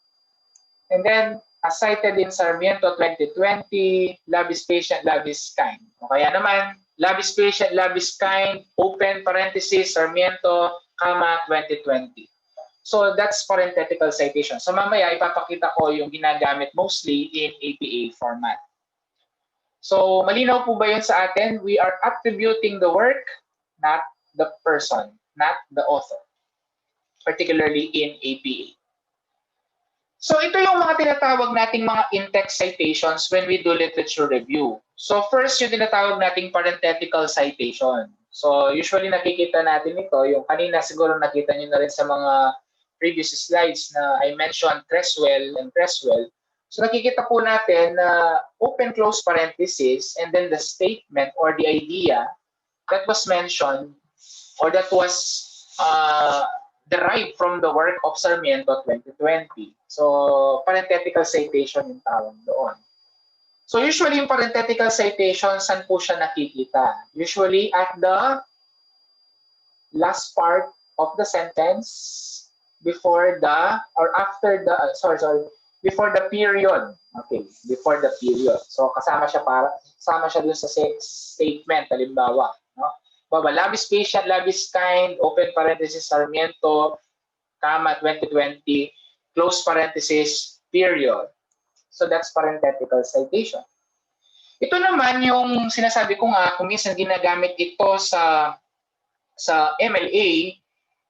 And then, as cited in Sarmiento 2020, love is patient, love is kind. O kaya naman, love is patient, love is kind, open parenthesis, Sarmiento, 2020. So that's parenthetical citation. So mamaya ipapakita ko yung ginagamit mostly in APA format. So malinaw po ba yun sa atin? We are attributing the work, not the person, not the author, particularly in APA. So ito yung mga tinatawag nating mga in-text citations when we do literature review. So first, yung tinatawag nating parenthetical citation. So usually nakikita natin ito, yung kanina siguro nakita nyo na rin sa mga previous slides na I mentioned Creswell and Creswell. So nakikita po natin na open close parenthesis and then the statement or the idea that was mentioned or that was derived from the work of Sarmiento 2020. So parenthetical citation yung tawag doon. So usually yung parenthetical citation, saan po siya nakikita? Usually at the last part of the sentence, before the or after the before the period. Okay, before the period. So kasama siya dun sa statement, halimbawa, no? Love is patient, love is kind, open parenthesis, Sarmiento, 2020, close parenthesis, period. So that's parenthetical citation. Ito naman yung sinasabi ko nga, kung minsan ginagamit ito sa MLA,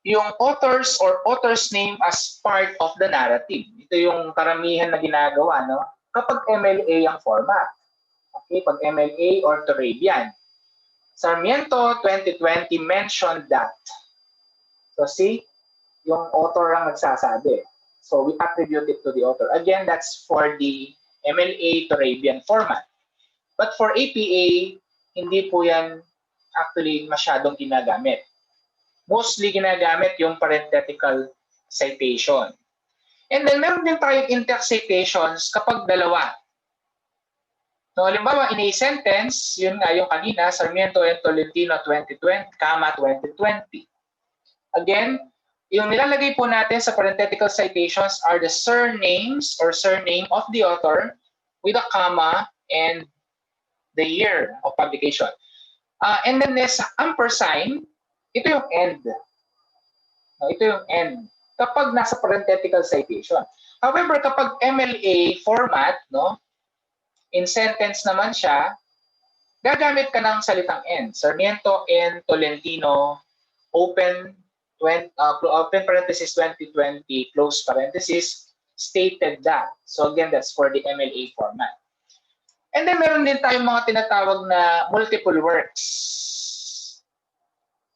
yung authors or author's name as part of the narrative. Ito yung karamihan na ginagawa, no? Kapag MLA ang format. Okay, pag MLA or Arabian. Sarmiento 2020 mentioned that. So see, yung author ang nagsasabi. So we attribute it to the author. Again, that's for the MLA to Arabian format. But for APA, hindi po yan actually masyadong ginagamit. Mostly ginagamit yung parenthetical citation. And then meron din tayong in-text citations kapag dalawa. No, halimbawa, in a sentence, yun nga yung kanina, Sarmiento and Tolentino 2020, 2020. Again, yung nilalagay po natin sa parenthetical citations are the surnames or surname of the author with a comma and the year of publication. And then this ampersand, ito yung end. No, ito yung end. Kapag nasa parenthetical citation. However, kapag MLA format, no, in sentence naman siya, gagamit ka ng salitang end. Sarmiento and Tolentino, open parenthesis 2020, close parenthesis, stated that. So again, that's for the MLA format. And then meron din tayong mga tinatawag na multiple works.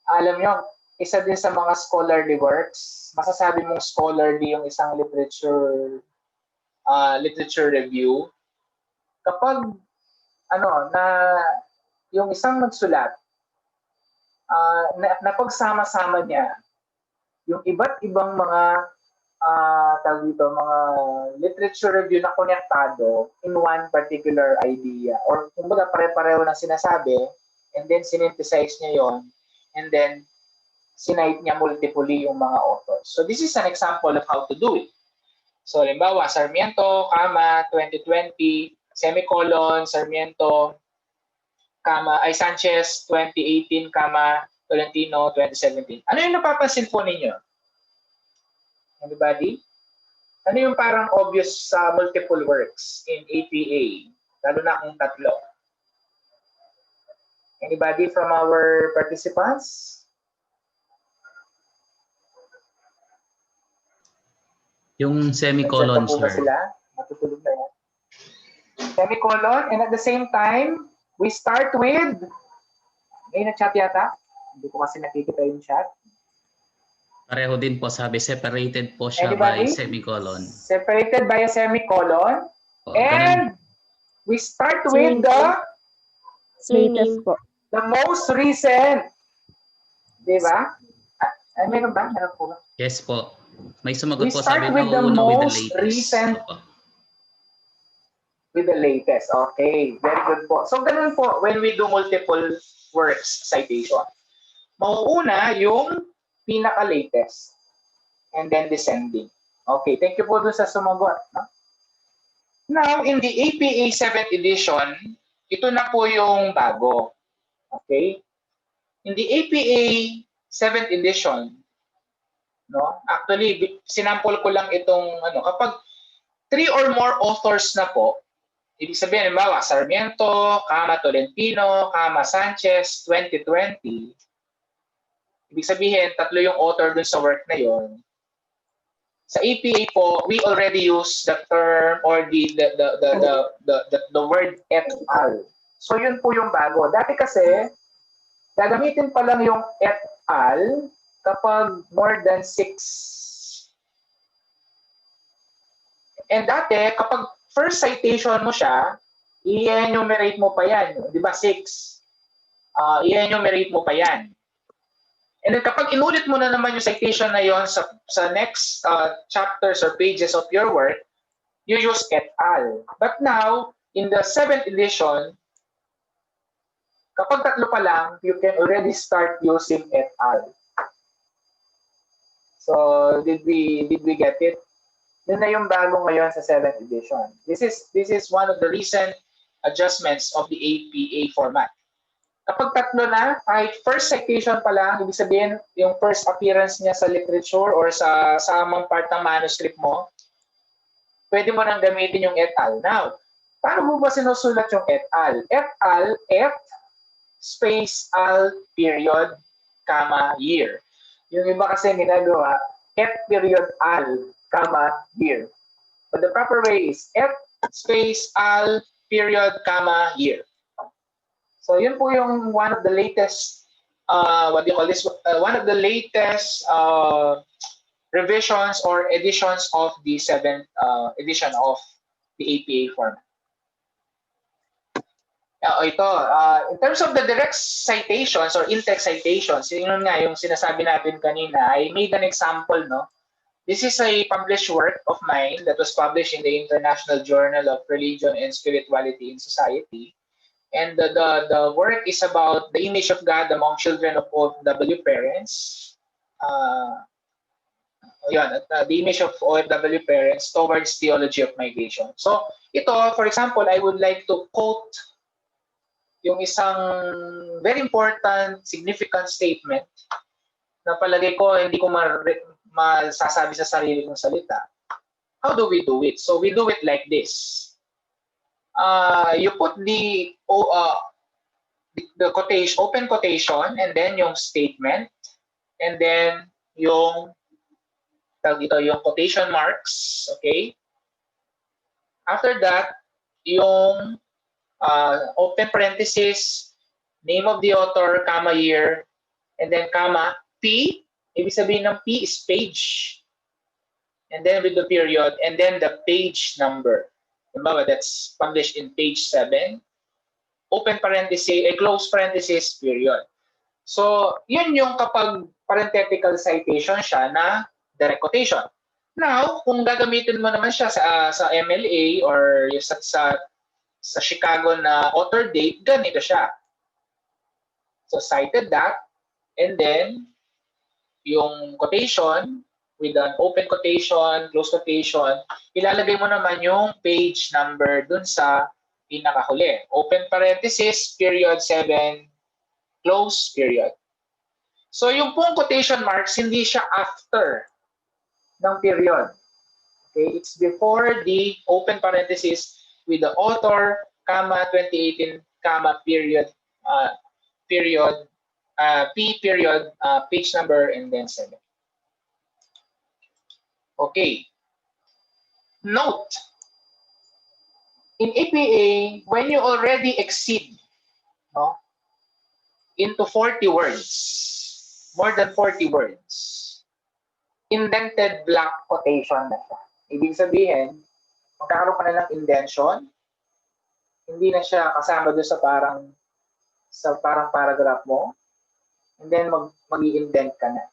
Alam nyo, isa din sa mga scholarly works, masasabi mong scholarly yung isang literature review. Kapag na yung isang nagsulat, napagsama-sama niya yung iba't ibang mga mga literature review na konektado in one particular idea, or kumbaga pare-pareho na sinasabi, and then synthesize niya yon, and then sinite niya multiply yung mga authors. So this is an example of how to do it. So halimbawa, Sarmiento, 2020, semicolon, Sarmiento, Sanchez 2018, Tolentino 2017. Ano yung napapansin po ninyo? Anybody? Ano yung parang obvious sa multiple works in APA? Lalo na kung tatlo. Anybody from our participants? Yung semicolon, Nagset na po ba sir. sila? Matutulog na yan. Semicolon, and at the same time, we start with, may na-chat yata? Hindi ko kasi nakikita yung chat. Pareho din po, sabi, separated po siya by Anybody? semicolon. Separated by a semicolon. O, And we start with Latest po. the most recent. Diba? Ay, meron ba? Meron po ba? yes po. May sumagot We po, start sabi, with the nauna with the most latest. recent. Opo. With the latest. Okay, very good po. So, ganun po when we do multiple works citation. Mauuna yung pinaka-latest and then descending. Okay, thank you po dun sa sumagot. No? Now, in the APA 7th edition, ito na po yung bago. Okay? In the APA 7th edition, no? Actually, sinample ko lang itong kapag 3 or more authors na po, ibig sabihin, halimbawa, Sarmiento, Tolentino, Sanchez, 2020. Ibig sabihin, tatlo yung author dun sa work na yon. Sa APA po, we already use the term or the word et al. So yun po yung bago. Dati kasi, gagamitin pa lang yung et al kapag more than 6. And dati, kapag first citation mo siya, i-enumerate mo pa yan. Di ba? 6. I-enumerate mo pa yan. And then kapag inulit mo na naman yung citation na yon sa next chapters or pages of your work, you use et al. But now, in the 7th edition, kapag tatlo pa lang, you can already start using et al. So, did we get it? Yun na yung bago ngayon sa 7th edition. This is one of the recent adjustments of the APA format. Kapag tatlo na, kahit first citation pa lang, ibig sabihin yung first appearance niya sa literature or sa samang part ng manuscript mo, pwede mo nang gamitin yung et al. Now, paano mo ba sinusulat yung et al? Et al, et space al period, year. Yung iba kasi ginagawa, et period al, year. But the proper way is et space al period, year. So yun po yung one of the latest, what do you call this? One of the latest revisions or editions of the 7th edition of the APA format. Ito, in terms of the direct citations or in-text citations, yun nga yung sinasabi natin kanina, I made an example, no? This is a published work of mine that was published in the International Journal of Religion and Spirituality in Society. And the work is about the image of God among children of OFW parents. The image of OFW parents towards theology of migration. So ito, for example, I would like to quote yung isang very important, significant statement na palagay ko hindi ko masasabi sa sarili kong salita. How do we do it? So we do it like this. You put the quotation, open quotation, and then yung statement, and then yung yung quotation marks, okay? After that, yung open parenthesis, name of the author, comma, year, and then comma, P. Ibig sabihin ng P is page. And then with the period, and then the page number. Remember, that's published in page 7. Open parenthesis, a close parenthesis, period. So, yun yung kapag parenthetical citation siya na direct quotation. Now, kung gagamitin mo naman siya sa MLA or sa Chicago na author date, ganito siya. So, cited that, and then, yung quotation, with an open quotation, close quotation, ilalagay mo naman yung page number dun sa pinakahuli. Open parenthesis, period 7, close period. So, yung pong quotation marks, hindi siya after ng period. Okay, it's before the open parenthesis with the author, comma, 2018, comma, period, period, P period, page number, and then 7. Okay. Note, in APA, when you already exceed into 40 words, more than 40 words, indented block quotation na siya. Ibig sabihin, magkakaroon ka na ng indention, hindi na siya kasama doon sa parang paragraph mo, and then mag-i-indent ka na.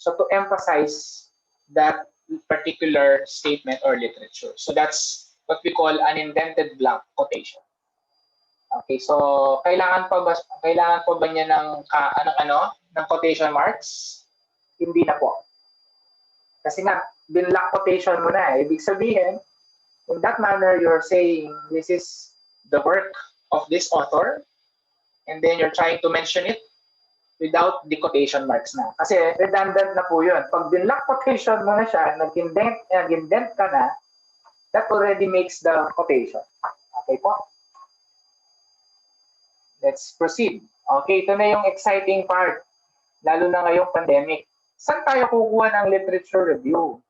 So to emphasize that particular statement or literature. So that's what we call an indented block quotation. Okay, so kailangan pa ba niya ng ng quotation marks? Hindi na po. Kasi nga, binlock quotation mo na. Ibig sabihin, in that manner, you're saying this is the work of this author, and then you're trying to mention it without the quotation marks na. Kasi redundant na po yun. Pag binlock quotation mo na siya, nag-indent ka na, that already makes the quotation. Okay po? Let's proceed. Okay, ito na yung exciting part, lalo na ngayong pandemic. Saan tayo kukuha ng literature review?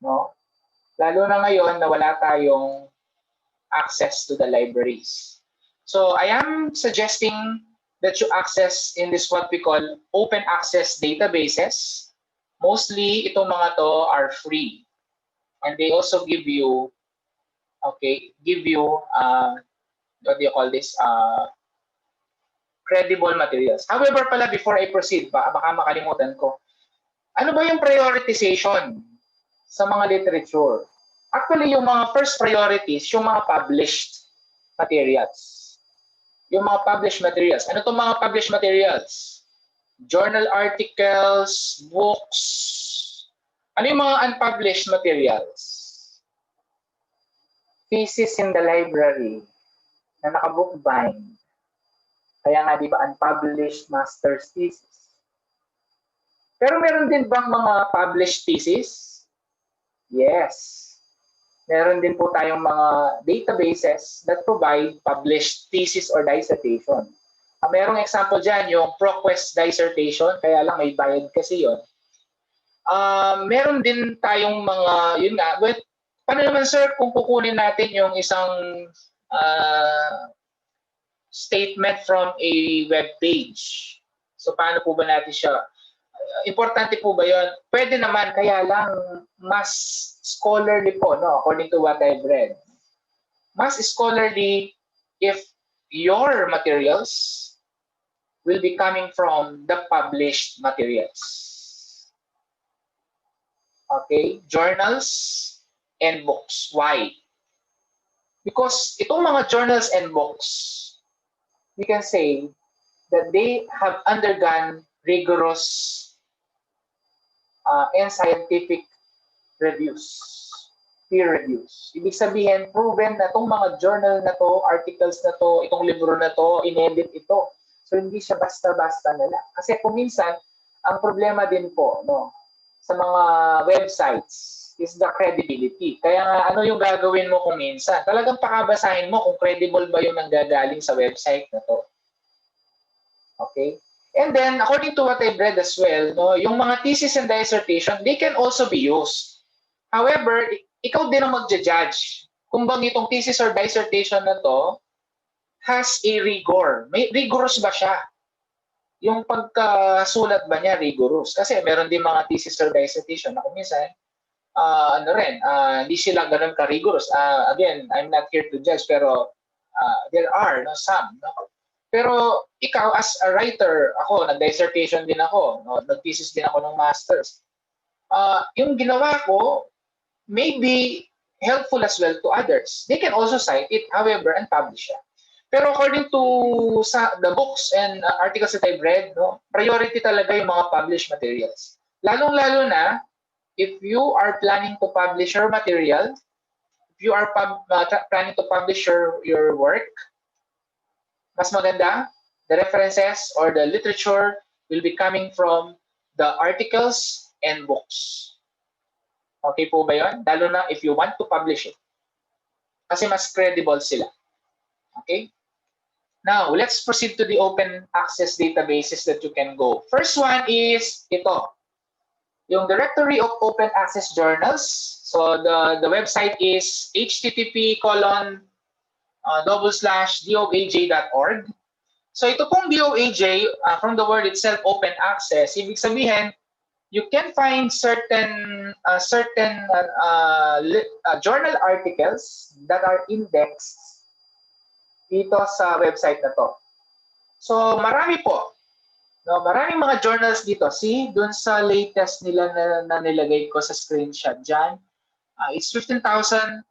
No? Lalo na ngayon na wala tayong access to the libraries. So I am suggesting that you access in this what we call open access databases. Mostly, itong mga to are free. And they also give you, what do you call this? Credible materials. However pala, before I proceed, baka makalimutan ko, ano ba yung prioritization sa mga literature? Actually, yung mga first priorities, yung mga published materials. Yung mga published materials. Ano itong mga published materials? Journal articles, books. Ano yung mga unpublished materials? Thesis in the library na naka-bookbind. Kaya nga, di ba, unpublished master's thesis. Pero meron din bang mga published thesis? Yes. Meron din po tayong mga databases that provide published thesis or dissertation. Merong example dyan, yung ProQuest dissertation, kaya lang may bayad kasi yun. Meron din tayong mga, yun nga, but paano naman sir kung kukunin natin yung isang statement from a web page. So paano po ba natin siya? Importante po ba yun? Pwede naman, kaya lang mas scholarly po, no? According to what I've read. Mas scholarly if your materials will be coming from the published materials. Okay? Journals and books. Why? Because itong mga journals and books, we can say that they have undergone rigorous and scientific reviews, peer reviews. Ibig sabihin, proven na itong mga journal na to, articles na to, itong libro na to, inedit ito. So hindi siya basta-basta na lang. Kasi kung minsan, ang problema din po, no, sa mga websites is the credibility. Kaya nga, ano yung gagawin mo kung minsan? Talagang pakabasahin mo kung credible ba yung nanggagaling sa website na to. Okay? And then, according to what I've read as well, no, yung mga thesis and dissertation, they can also be used. However, ikaw din ang magja-judge kung bang itong thesis or dissertation na to has a rigor. May rigorous ba siya? Yung pagkasulat ba niya rigorous? Kasi meron din mga thesis or dissertation na kung minsan, hindi sila ganun ka-rigorous. Again, I'm not here to judge, pero there are some. No? Pero ikaw as a writer, ako, nag-dissertation din ako, no? Nag-thesis din ako ng master's. Yung ginawa ko may be helpful as well to others. They can also cite it, however, and publish it. Pero according to the books and articles that I've read, no, priority talaga yung mga published materials. Lalong-lalo na, if you are planning to publish your material, if you are planning to publish your work, mas maganda, the references or the literature will be coming from the articles and books. Okay po ba yun? Lalo na if you want to publish it. Kasi mas credible sila. Okay? Now, let's proceed to the open access databases that you can go. First one is ito. Yung Directory of Open Access Journals. So the website is http://doj.org. So ito pong DOAJ, from the word itself, open access, ibig sabihin, you can find certain journal articles that are indexed dito sa website na to. So marami po. No, maraming mga journals dito. See, dun sa latest nila na nilagay ko sa screenshot dyan, it's 15,085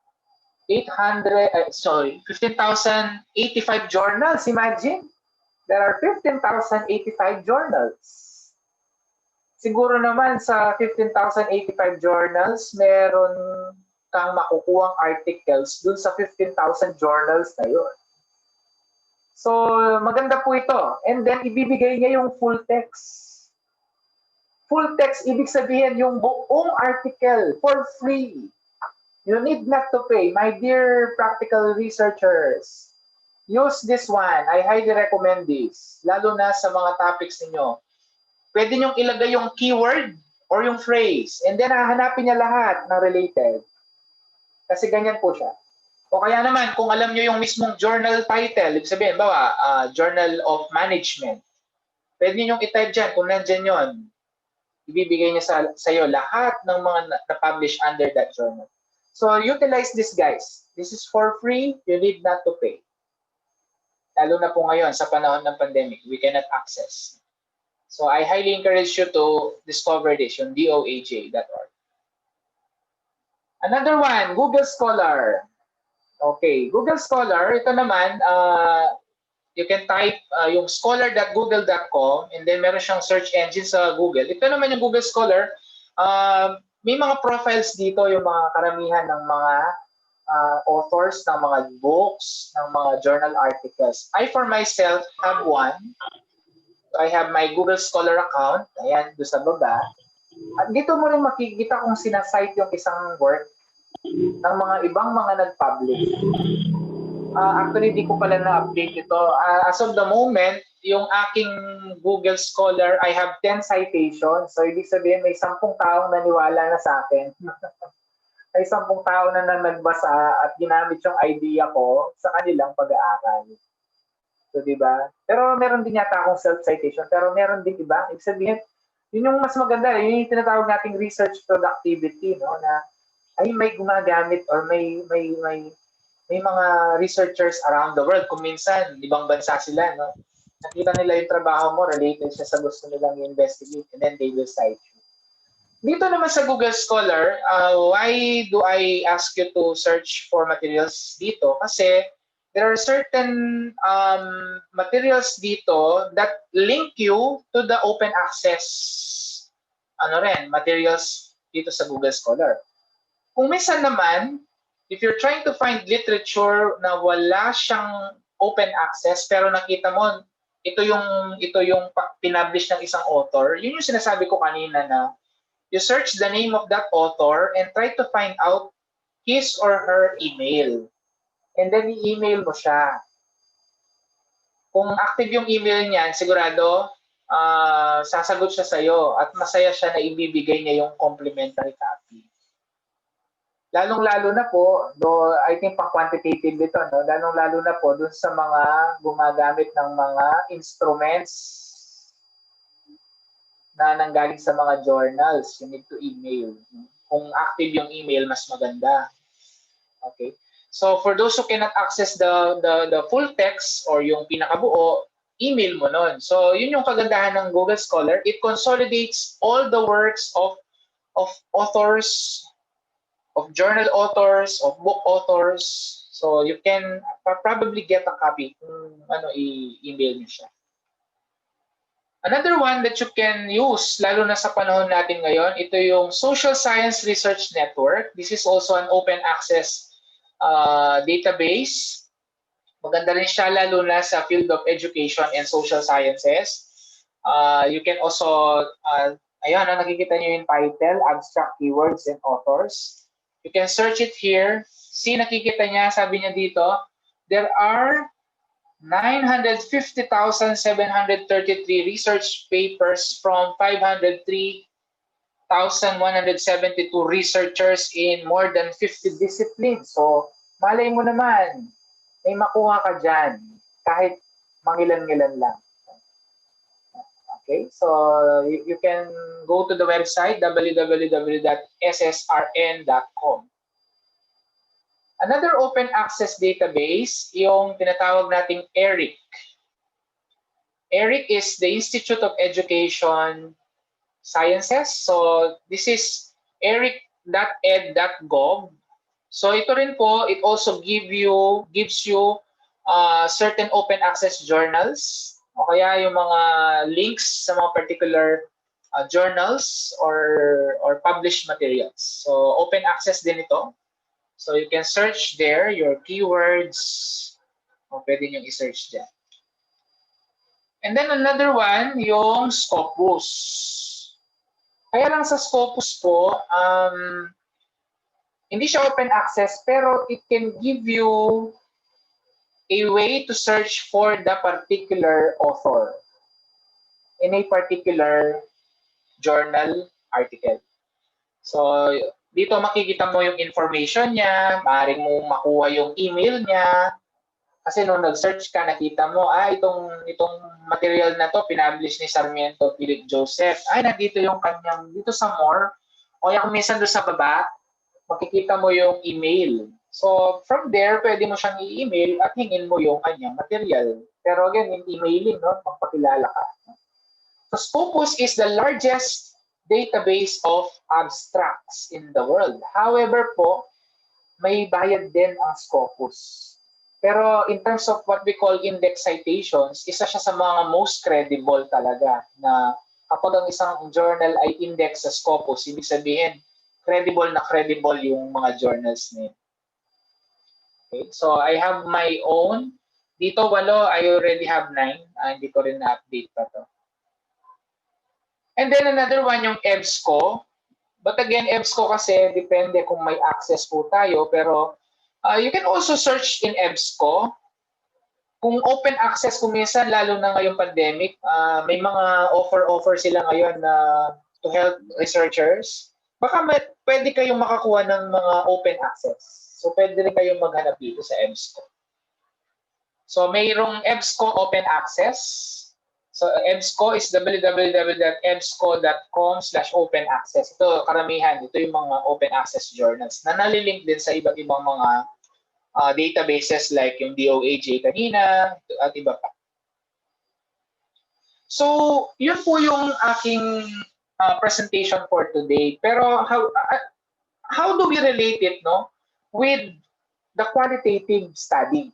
journals. Imagine, there are 15,085 journals. Siguro naman sa 15,085 journals, meron kang makukuhang articles dun sa 15,000 journals na yun. So, maganda po ito. And then, ibibigay niya yung full text. Full text, ibig sabihin yung buong article for free. You need not to pay. My dear practical researchers, use this one. I highly recommend this. Lalo na sa mga topics ninyo. Pwede niyong ilagay yung keyword or yung phrase. And then, hahanapin niya lahat na related. Kasi ganyan po siya. O kaya naman, kung alam nyo yung mismong journal title, ibig sabihin, bawa, Journal of Management, pwede nyo i-type dyan, kung nandyan yun, ibibigay niya sa iyo lahat ng mga na-publish under that journal. So, utilize this, guys. This is for free, you need not to pay. Lalo na po ngayon, sa panahon ng pandemic, we cannot access. So, I highly encourage you to discover this, yung doaj.org. Another one, Google Scholar. Okay, Google Scholar, ito naman, you can type yung scholar.google.com and then meron siyang search engine sa Google. Ito naman yung Google Scholar, may mga profiles dito, yung mga karamihan ng mga authors, ng mga books, ng mga journal articles. I for myself have one. I have my Google Scholar account, ayan, doon sa baba. At dito mo rin makikita kung sinasite yung isang work ng mga ibang mga nag-publish. Actually, di ko pala na-update ito. As of the moment, yung aking Google Scholar, I have 10 citations. So, ibig sabihin, may 10 taong naniwala na sa akin. May 10 tao na nagbasa at ginamit yung idea ko sa kanilang pag-aaral. So, di ba? Pero meron din yata akong self-citation, pero meron din iba. Ibig sabihin, yun yung mas maganda, yun yung tinatawag nating research productivity, no? Na ay may gumagamit or may mga researchers around the world. Kung minsan, ibang bansa sila, no? Nakita nila yung trabaho mo, related siya sa gusto nilang i-investigate, and then they will cite you. Dito naman sa Google Scholar, why do I ask you to search for materials dito? Kasi there are certain materials dito that link you to the open access materials dito sa Google Scholar. Kung minsan naman, if you're trying to find literature na wala siyang open access pero nakita mo ito yung pinublish ng isang author, yun yung sinasabi ko kanina na you search the name of that author and try to find out his or her email. And then i-email mo siya. Kung active yung email niyan, sigurado sasagot siya sa'yo at masaya siya na ibibigay niya yung complimentary copy. Lalong-lalo na po, do I think pang quantitative ito, no? Lalong-lalo na po dun sa mga gumagamit ng mga instruments na nanggaling sa mga journals. You need to email. Kung active yung email, mas maganda. Okay? So for those who cannot access the full text or yung pinakabuo, email mo nun. So yun yung kagandahan ng Google Scholar. It consolidates all the works of authors, of journal authors, of book authors. So you can probably get a copy kung i-email niyo siya. Another one that you can use, lalo na sa panahon natin ngayon, ito yung Social Science Research Network. This is also an open access database. Maganda rin siya lalo na sa field of education and social sciences. You can also, nakikita niyo yung title, Abstract Keywords and Authors. You can search it here. See, nakikita niya, sabi niya dito, there are 950,733 research papers from 503,172 researchers in more than 50 disciplines. So, malay mo naman, may makuha ka dyan, kahit mangilan-ngilan lang. Okay, so you can go to the website www.ssrn.com. Another open access database, yung tinatawag nating ERIC. ERIC is the Institute of Education Sciences. So this is eric.ed.gov. So ito rin po, it also gives you certain open access journals o kaya yung mga links sa mga particular journals or published materials. So open access din ito. So you can search there your keywords. O pwede nyo i-search dyan. And then another one, yung Scopus. Kaya lang sa Scopus po, hindi siya open access, pero it can give you a way to search for the particular author in a particular journal article. So, dito makikita mo yung information niya, maaaring mo makuha yung email niya. Kasi nung nag-search ka, nakita mo, itong material na to, pinublish ni Sarmiento, Philip Joseph. Nandito yung kanyang, dito sa more. O yung minsan doon sa baba, makikita mo yung email. So, from there, pwede mo siyang i-email at hingin mo yung kanyang material. Pero again, yung emailing, no, magpakilala ka. So, Scopus is the largest database of abstracts in the world. However po, may bayad din ang Scopus. Pero in terms of what we call index citations, isa siya sa mga most credible talaga na kapag ang isang journal ay index sa Scopus, ibig sabihin, credible na credible yung mga journals niya. Okay, so I have my own. Dito 8, I already have 9. Hindi ko rin na-update pa to. And then another one yung EBSCO. But again, EBSCO kasi depende kung may access po tayo. Pero you can also search in EBSCO. Kung open access, kung minsan, lalo na ngayong pandemic, may mga offer sila ngayon to help researchers. Baka pwede kayong makakuha ng mga open access. So pwede rin kayong maghanap dito sa EBSCO. So mayroong EBSCO open access. So EBSCO is www.ebsco.com/open access. Ito karamihan, ito yung mga open access journals na nalilink din sa iba't ibang mga databases like yung DOAJ kanina at iba pa. So, yun po yung aking presentation for today. Pero how do we relate it, no, with the qualitative study?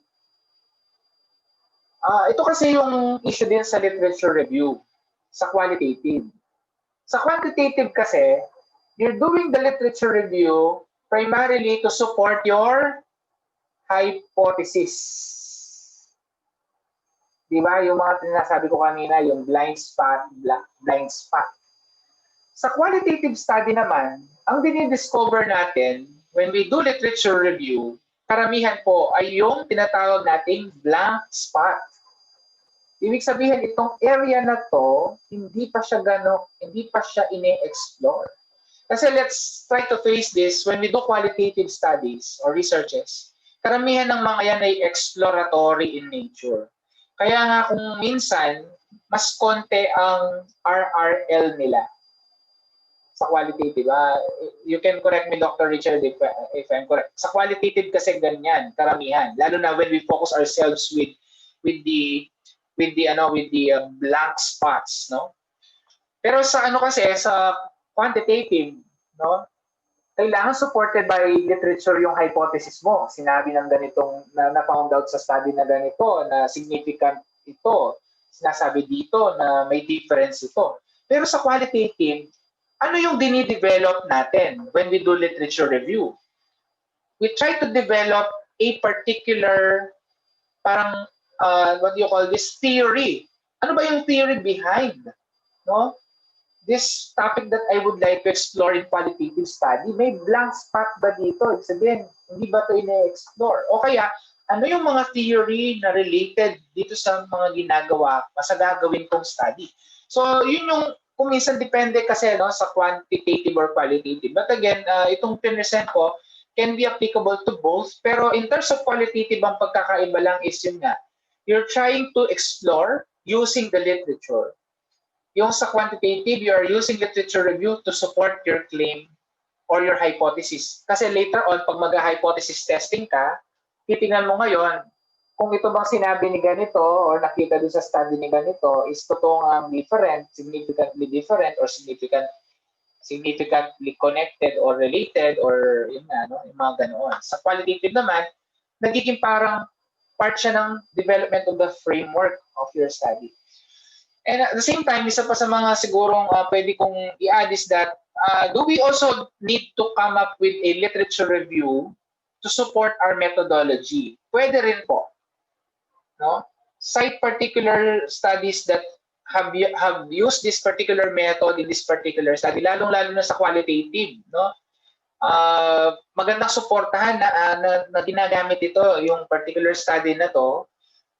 Ito kasi yung issue din sa literature review, sa qualitative. Sa quantitative kasi, you're doing the literature review primarily to support your hypothesis. Di ba? Yung mga sinasabi ko kanina, yung blind spot. Sa qualitative study naman, ang dinidiscover natin when we do literature review, karamihan po ay yung tinatawag nating blank spot. Ibig sabihin, itong area na to, hindi pa siya ine-explore. Kasi let's try to face this when we do qualitative studies or researches. Karamihan ng mga yan ay exploratory in nature. Kaya nga kung minsan, mas konti ang RRL nila sa qualitative. You can correct me, Dr. Richard, if I'm correct. Sa qualitative kasi ganyan, karamihan. Lalo na when we focus ourselves with the blank spots, no? Pero sa sa quantitative, no? Kailangan supported by literature yung hypothesis mo. Sinabi ng ganitong, na-found out sa study na ganito, na significant ito. Sinasabi dito na may difference ito. Pero sa qualitative, ano yung dinidevelop natin when we do literature review? We try to develop a particular, parang, what do you call this, theory. Ano ba yung theory behind, no? This topic that I would like to explore in qualitative study, may blank spot ba dito? Ibig sabihin, hindi ba ito ine-explore? O kaya, ano yung mga theory na related dito sa mga ginagawa, sa gagawin kong study? So, yun yung, kung minsan depende kasi sa quantitative or qualitative. But again, itong pinresent ko can be applicable to both. Pero in terms of qualitative, ang pagkakaiba lang is yun nga. You're trying to explore using the literature. Yung sa quantitative, you are using literature review to support your claim or your hypothesis. Kasi later on, pag mag-hypothesis testing ka, titingnan mo ngayon, kung ito bang sinabi ni ganito or nakita doon sa study ni ganito is totoong different, significantly different, or significantly connected or related, or yun nga, no? Yung mga ganoon. Sa qualitative naman, nagiging parang part siya ng development of the framework of your study. And at the same time, isa pa sa mga sigurong pwede kong i-add is that do we also need to come up with a literature review to support our methodology? Pwede rin po. No? Cite particular studies that have used this particular method in this particular study, lalong-lalo na sa qualitative. No? Magandang suportahan na ginagamit ito, yung particular study na to,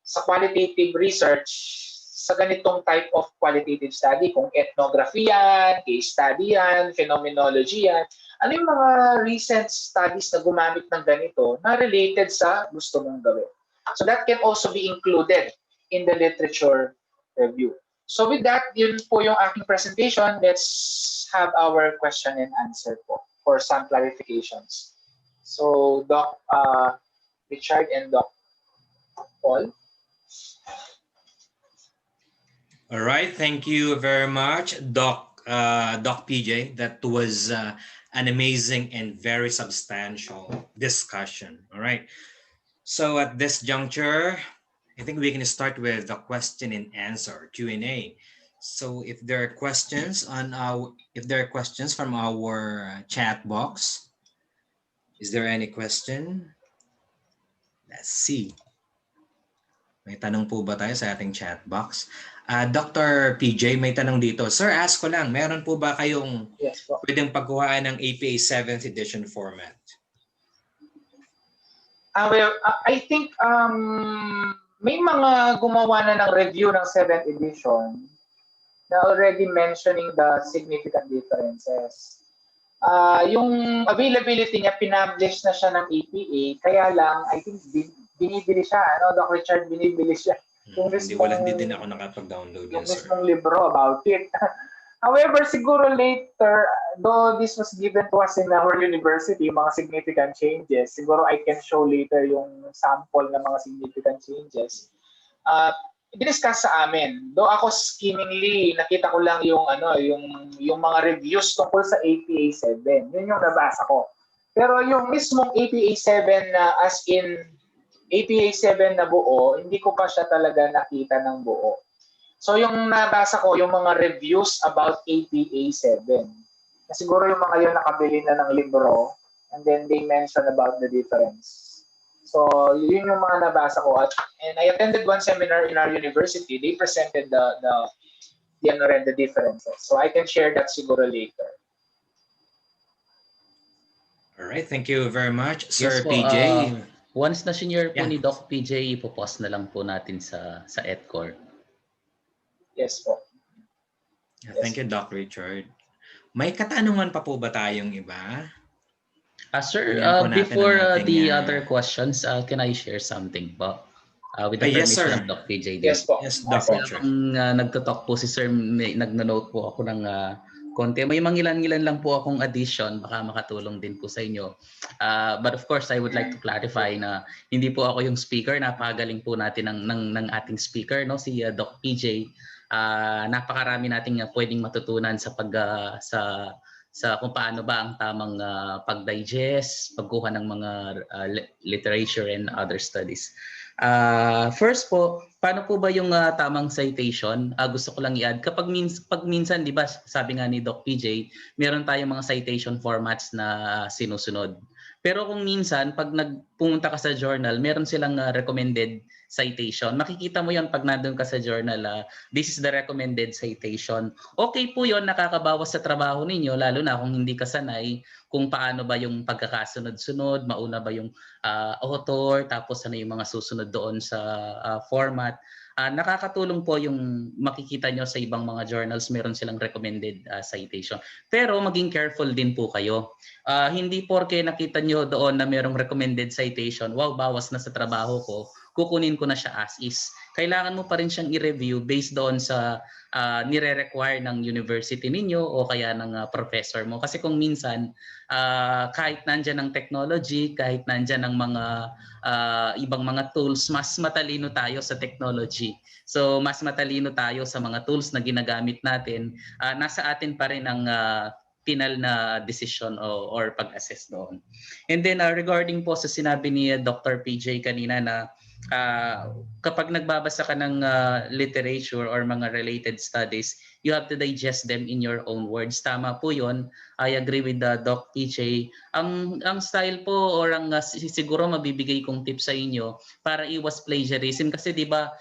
sa qualitative research, sa ganitong type of qualitative study, kung ethnography yan, case study yan, phenomenology yan, ano yung mga recent studies na gumamit ng ganito na related sa gusto mong gawin. So that can also be included in the literature review. So with that, yun po yung aking presentation. Let's have our question and answer po for some clarifications. So Doc Richard and Doc Paul. All right, thank you very much, Doc PJ. That was an amazing and very substantial discussion. All right, so at this juncture, I think we can start with the question and answer Q&A. So if there are questions from our chat box, is there any question? Let's see. May tanong po ba tayo sa ating chat box? Dr. PJ, may tanong dito. Sir, ask ko lang, meron po ba kayong pwedeng pagkuhaan ng APA 7th edition format? Well, I think may mga gumawa na ng review ng 7th edition na already mentioning the significant differences. Yung availability niya, pinablish na siya ng APA, kaya lang, I think binibili siya, ano, Doc Richard, binibili siya. Yung Hindi din ako nakapag-download yung yan, sir. mismong libro about it. However, siguro later, though this was given to us in our university, mga significant changes, siguro I can show later yung sample ng mga significant changes. I-discuss sa amin. Though ako skimmingly, nakita ko lang yung yung mga reviews tungkol sa APA 7. Yun yung nabasa ko. Pero yung mismong APA 7 na as in APA 7 na buo, hindi ko pa siya talaga nakita ng buo. So yung nabasa ko, yung mga reviews about APA 7. Na siguro yung mga yun nakabili na ng libro and then they mention about the difference. So yun yung mga nabasa ko. And I attended one seminar in our university. They presented the differences. So I can share that siguro later. All right, thank you very much, Sir Yes po, PJ. once na senior po Yeah. ni Doc PJ, ipopost na lang po natin sa ETCOR. Yes po. Thank you, Doc Richard. May katanungan pa po ba tayong iba? Sir, Tingnan po natin before ang ating, the other questions, can I share something po? With the yes, permission sir. of Doc PJ. Yes po. Yes, Doc Opo. Richard. Habang nagtotalk po si Sir, nag-note po ako ng konti. May mangilan-ngilan lang po akong addition, baka makatulong din po sa inyo. But of course, I would like to clarify na hindi po ako yung speaker. Napakagaling po natin ng ating speaker, no, si Doc PJ. Napakarami nating pwedeng matutunan sa sa kung paano ba ang tamang pag-digest, pagkuha ng mga literature and other studies. First po, paano po ba yung tamang citation? Gusto ko lang i-add. Pag minsan, di ba, sabi nga ni Doc PJ, meron tayong mga citation formats na sinusunod. Pero kung minsan, pag pumunta ka sa journal, meron silang recommended citation. Makikita mo yon pag nandun ka sa journal, this is the recommended citation. Okay po yon, nakakabawas sa trabaho ninyo, lalo na kung hindi ka sanay kung paano ba yung pagkakasunod-sunod, mauna ba yung author, tapos ano yung mga susunod doon sa format. Nakakatulong po yung makikita nyo sa ibang mga journals, meron silang recommended citation. Pero maging careful din po kayo. Hindi porke nakita nyo doon na merong recommended citation, wow, bawas na sa trabaho ko, kukunin ko na siya as is. Kailangan mo pa rin siyang i-review based doon sa nire-require ng university ninyo o kaya ng professor mo. Kasi kung minsan, kahit nandyan ang technology, kahit nandyan ang mga ibang mga tools, mas matalino tayo sa technology. So mas matalino tayo sa mga tools na ginagamit natin. Nasa atin pa rin ang final na decision or pag-assess doon. And then regarding po sa sinabi ni Dr. PJ kanina na kapag nagbabasa ka ng literature or mga related studies, you have to digest them in your own words. Tama po yun. I agree with Doc PJ. Ang style po or ang siguro mabibigay kong tip sa inyo para iwas plagiarism kasi 'di ba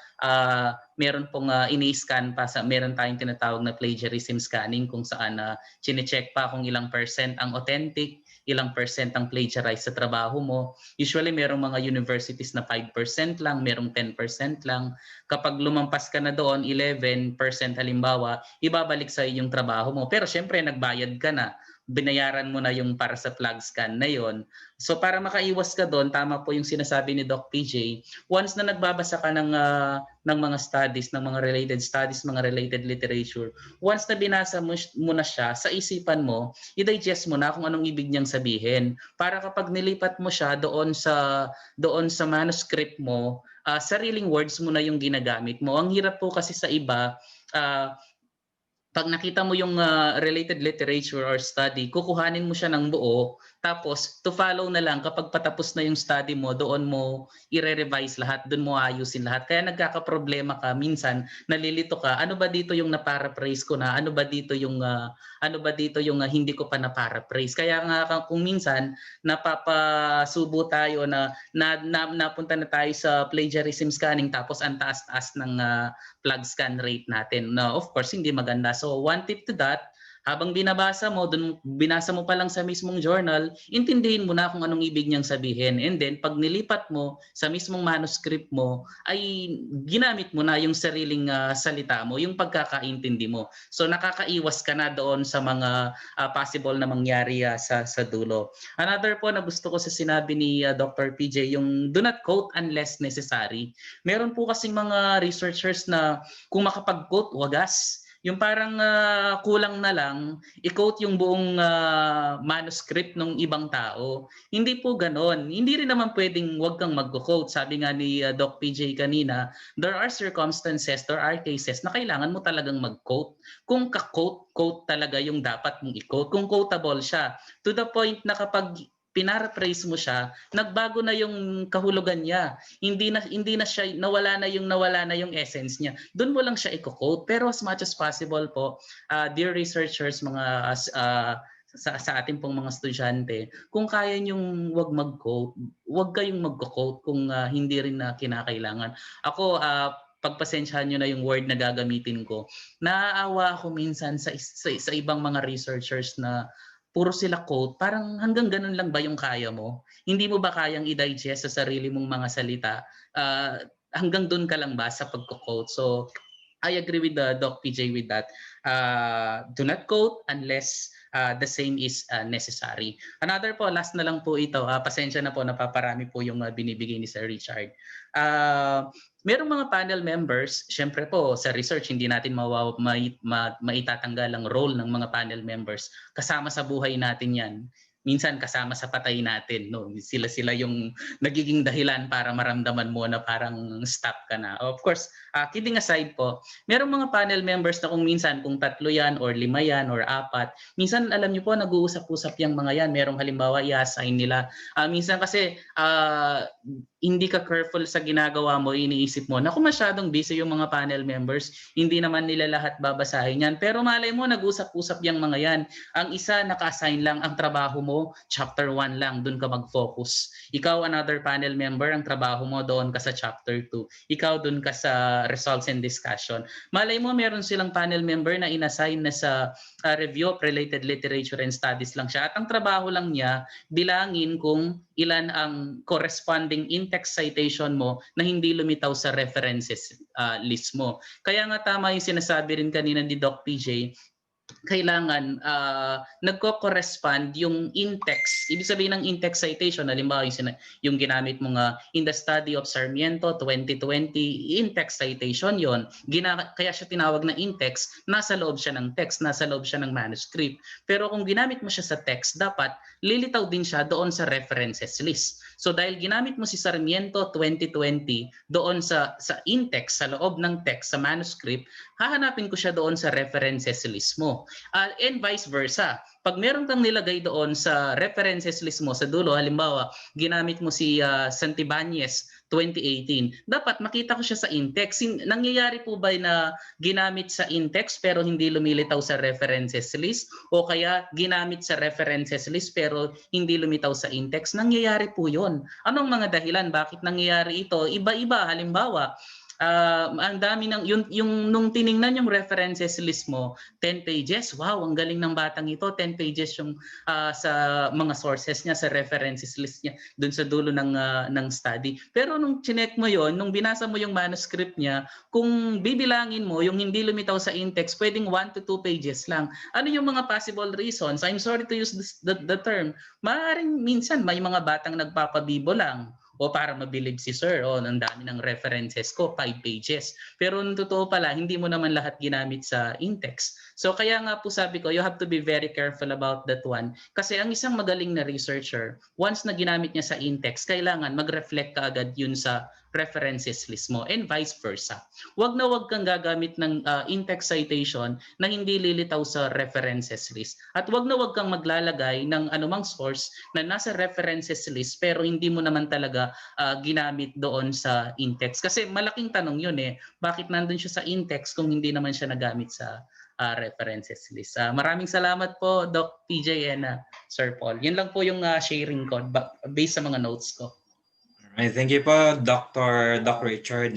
meron pong ini-scan pa meron tayong tinatawag na plagiarism scanning kung saan chine-check pa kung ilang percent ang authentic, ilang percent ang plagiarized sa trabaho mo. Usually merong mga universities na 5% lang, merong 10% lang. Kapag lumampas ka na doon, 11% halimbawa, ibabalik sa yung trabaho mo. Pero syempre nagbayad ka na, binayaran mo na yung para sa plug scan na yon. So para makaiwas ka doon, tama po yung sinasabi ni Doc PJ, once na nagbabasa ka ng mga studies, ng mga related studies, mga related literature, once na binasa mo na siya, sa isipan mo, i-digest mo na kung anong ibig niyang sabihin. Para kapag nilipat mo siya doon sa manuscript mo, sariling words mo na yung ginagamit mo. Ang hirap po kasi sa iba, pag nakita mo yung related literature or study, kukuhanin mo siya ng buo, tapos to follow na lang kapag patapos na yung study mo, doon mo i-revise lahat, doon mo ayusin lahat. Kaya nagkakaproblema ka, minsan nalilito ka, ano ba dito yung na-paraphrase ko na, ano ba dito yung hindi ko pa na-paraphrase. Kaya nga kung minsan napapasubo tayo na napunta na tayo sa plagiarism scanning tapos ang taas-taas ng plug scan rate natin. No, of course, hindi maganda. So one tip to that, Habang binabasa mo, binasa mo pa lang sa mismong journal, intindihin mo na kung anong ibig niyang sabihin. And then, pag nilipat mo sa mismong manuscript mo, ay ginamit mo na yung sariling salita mo, yung pagkakaintindi mo. So nakakaiwas ka na doon sa mga possible na mangyari sa dulo. Another po na gusto ko sa sinabi ni Dr. PJ, yung do not quote unless necessary. Meron po kasing mga researchers na kung makapag-quote, wagas. Yung parang kulang na lang, i-quote yung buong manuscript ng ibang tao. Hindi po ganon. Hindi rin naman pwedeng wag kang mag-quote. Sabi nga ni Doc PJ kanina, there are circumstances, there are cases na kailangan mo talagang mag-quote. Kung ka-quote talaga yung dapat mong i-quote, kung quotable siya, to the point na kapag pinarapraise mo siya, nagbago na yung kahulugan niya. Hindi na siya nawala na yung essence niya. Doon mo lang siya i-quote. Pero as much as possible po, dear researchers, mga sa ating pong mga estudyante, kung kaya niyong wag mag-quote, wag kayong mag-quote kung hindi rin na kinakailangan. Ako, pagpasensyahan nyo na yung word na gagamitin ko. Naaawa ako minsan sa ibang mga researchers na puro sila quote, parang hanggang ganun lang ba yung kaya mo? Hindi mo ba kayang i-digest sa sarili mong mga salita? Hanggang dun ka lang ba sa pagko-quote? So, I agree with Doc PJ with that. Do not quote unless the same is necessary. Another po, last na lang po ito. Pasensya na po, napaparami po yung binibigay ni Sir Richard. Merong mga panel members, syempre po sa research hindi natin maitatanggal ang role ng mga panel members. Kasama sa buhay natin yan. Minsan kasama sa patay natin. No? Sila yung nagiging dahilan para maramdaman mo na parang stop ka na. Of course, kidding aside po, merong mga panel members na kung minsan, kung 3 yan or 5 yan or 4, minsan alam niyo po, nag-uusap-usap yung mga yan. Merong halimbawa, i-assign nila. Minsan kasi, hindi ka careful sa ginagawa mo, iniisip mo, naku masyadong busy yung mga panel members, hindi naman nila lahat babasahin yan. Pero malay mo, nag-usap-usap yung mga yan. Ang isa, naka-assign lang ang trabaho mo, chapter 1 lang, dun ka mag-focus. Ikaw, another panel member, ang trabaho mo, doon ka sa chapter 2. Ikaw, dun ka sa results and discussion. Malay mo, meron silang panel member na inassign na sa review of related literature and studies lang siya. At ang trabaho lang niya, bilangin kung ilan ang corresponding in-text citation mo na hindi lumitaw sa references list mo. Kaya nga tama yung sinasabi rin kanina ni Doc PJ, kailangan nagko-correspond yung in-text. Ibig sabihin ng in-text citation, halimbawa yung ginamit mo nga in the study of Sarmiento 2020, in-text citation yon. Kaya siya tinawag na in-text, nasa loob siya ng text, nasa loob siya ng manuscript. Pero kung ginamit mo siya sa text, dapat lilitaw din siya doon sa references list. So dahil ginamit mo si Sarmiento 2020 doon sa in-text, sa loob ng text, sa manuscript, hahanapin ko siya doon sa references list mo. And vice versa. Pag meron kang nilagay doon sa references list mo sa dulo, halimbawa, ginamit mo si Santibáñez 2018, dapat makita ko siya sa in-text. Nangyayari po ba na ginamit sa in-text pero hindi lumilitaw sa references list? O kaya ginamit sa references list pero hindi lumitaw sa in-text? Nangyayari po yun. Anong mga dahilan? Bakit nangyayari ito? Iba-iba. Halimbawa, ang dami ng yung nung tiningnan yung references list mo, 10 pages, wow, ang galing ng batang ito, 10 pages yung sa mga sources niya, sa references list niya dun sa dulo ng study. Pero nung chinek mo yon, nung binasa mo yung manuscript niya, kung bibilangin mo yung hindi lumitaw sa in-text, pwedeng 1 to 2 pages lang. Ano yung mga possible reasons? I'm sorry to use the term. Maaaring minsan may mga batang nagpapabibo lang. O para mabilib si sir, ang dami ng references ko, 5 pages. Pero nung totoo pala, hindi mo naman lahat ginamit sa in-text. So kaya nga po sabi ko, you have to be very careful about that one. Kasi ang isang magaling na researcher, once na ginamit niya sa in-text, kailangan mag-reflect ka agad yun sa references list mo and vice versa. Wag na wag kang gagamit ng in-text citation na hindi lilitaw sa references list. At wag na wag kang maglalagay ng anumang source na nasa references list pero hindi mo naman talaga ginamit doon sa in-text. Kasi malaking tanong yun bakit nandun siya sa in-text kung hindi naman siya nagamit sa references list. Maraming salamat po Doc PJ and Sir Paul. Yun lang po yung sharing ko based sa mga notes ko. Alright, thank you po Dr. Richard.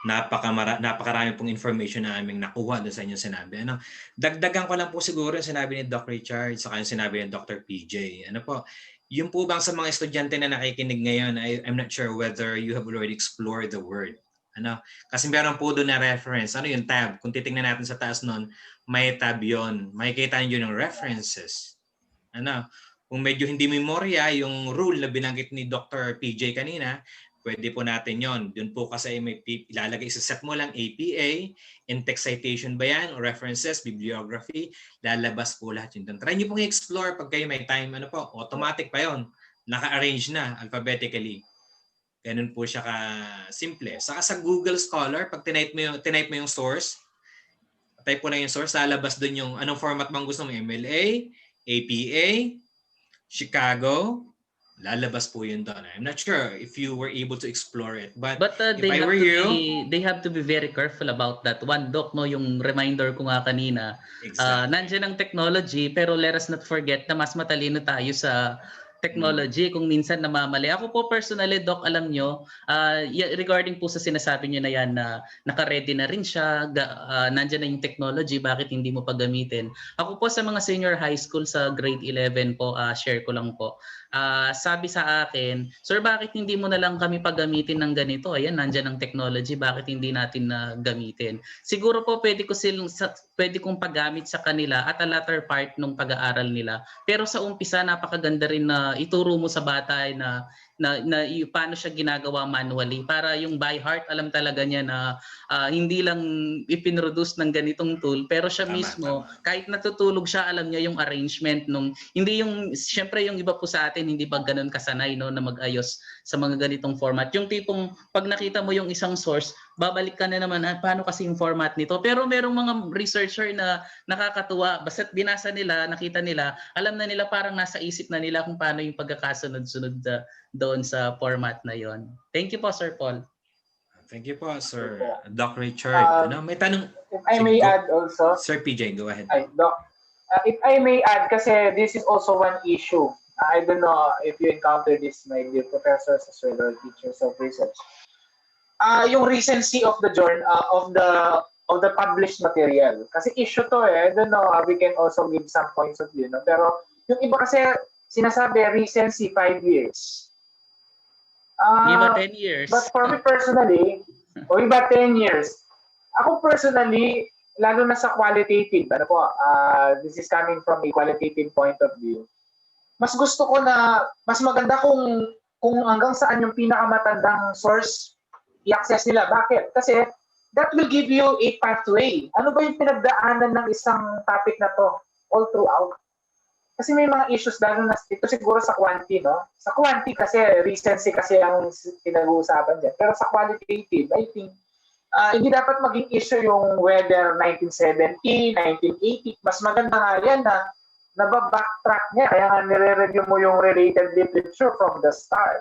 napakarami pong information na aming nakuha doon sa inyong sinabi. Ano, dagdagan ko lang po siguro yung sinabi ni Doc Richard saka yung sinabi ni Dr. PJ. Ano po, yung po bang sa mga estudyante na nakikinig ngayon, I'm not sure whether you have already explored the word. Ano, kasi meron po doon na reference. Ano yung tab? Kung titingnan natin sa taas noon, may tab yon. Makikita niyo yung references. Ano, kung medyo hindi memorya yung rule na binanggit ni Dr. PJ kanina, pwede po natin yon. Doon po kasi may ilalagay sa set mo lang APA, in-text citation ba yan, o references, bibliography, lalabas po lahat yun. Try nyo pong i-explore pag kayo may time, ano po, automatic pa yon. Naka-arrange na alphabetically. Ganun po siya ka-simple. Saka sa Google Scholar, pag tinype mo yung source, type po na yung source, lalabas doon yung anong format bang gusto mo, MLA, APA, Chicago, lalabas po yun doon. I'm not sure if you were able to explore it, but if I were you, they have to be very careful about that. One, Doc, no, yung reminder ko nga kanina, exactly. nandiyan ang technology, pero let us not forget na mas matalino tayo sa technology kung minsan namamali. Ako po personally, Doc, alam nyo, regarding po sa sinasabi nyo na yan na naka-ready na rin siya, nandiyan na yung technology, bakit hindi mo pa gamitin? Ako po sa mga senior high school sa grade 11 po, share ko lang po. Sabi sa akin, sir, bakit hindi mo na lang kami paggamitin ng ganito? Ayan, nandyan ang technology, bakit hindi natin na gamitin? Siguro po pwede kong paggamit sa kanila at a latter part nung pag-aaral nila. Pero sa umpisa, napakaganda rin na ituro mo sa bata na paano siya ginagawa manually para yung by heart alam talaga niya na hindi lang ipinroduce ng ganitong tool pero siya mismo kahit natutulog siya alam niya yung arrangement nung hindi yung syempre yung iba po sa atin hindi pa ganoon kasanay no na mag-ayos sa mga ganitong format yung tipong pag nakita mo yung isang source babalik ka na naman paano kasi yung format nito pero merong mga researcher na nakakatuwa basta't binasa nila nakita nila alam na nila parang nasa isip na nila kung paano yung pagkakasunod-sunod doon sa format na yon. Thank you po, Sir Paul. Thank you po, Sir Doc Richard. May tanong. If I may add also. Sir PJ, go ahead. Doc, if I may add, kasi this is also one issue. I don't know if you encounter this, my dear professors as well or teachers of research. Yung recency of the journal, of the published material. Kasi issue to I don't know, we can also give some points of view. No? Pero yung iba kasi sinasabi recency 5 years. Iba 10 years. But for me personally, o iba 10 years. Ako personally, lalo na sa qualitative, this is coming from a qualitative point of view. Mas gusto ko na, mas maganda kung hanggang saan yung pinakamatandang source i-access nila. Bakit? Kasi that will give you a pathway. Ano ba yung pinagdaanan ng isang topic na to all throughout? Kasi may mga issues lalo na ito siguro sa quanti, no? Sa quanti kasi recency kasi ang pinag-uusapan diyan. Pero sa qualitative, I think hindi dapat maging issue yung whether 1970, 1980. Mas maganda nga yan na nababacktrack niya. Kaya nga nire-review mo yung related literature from the start.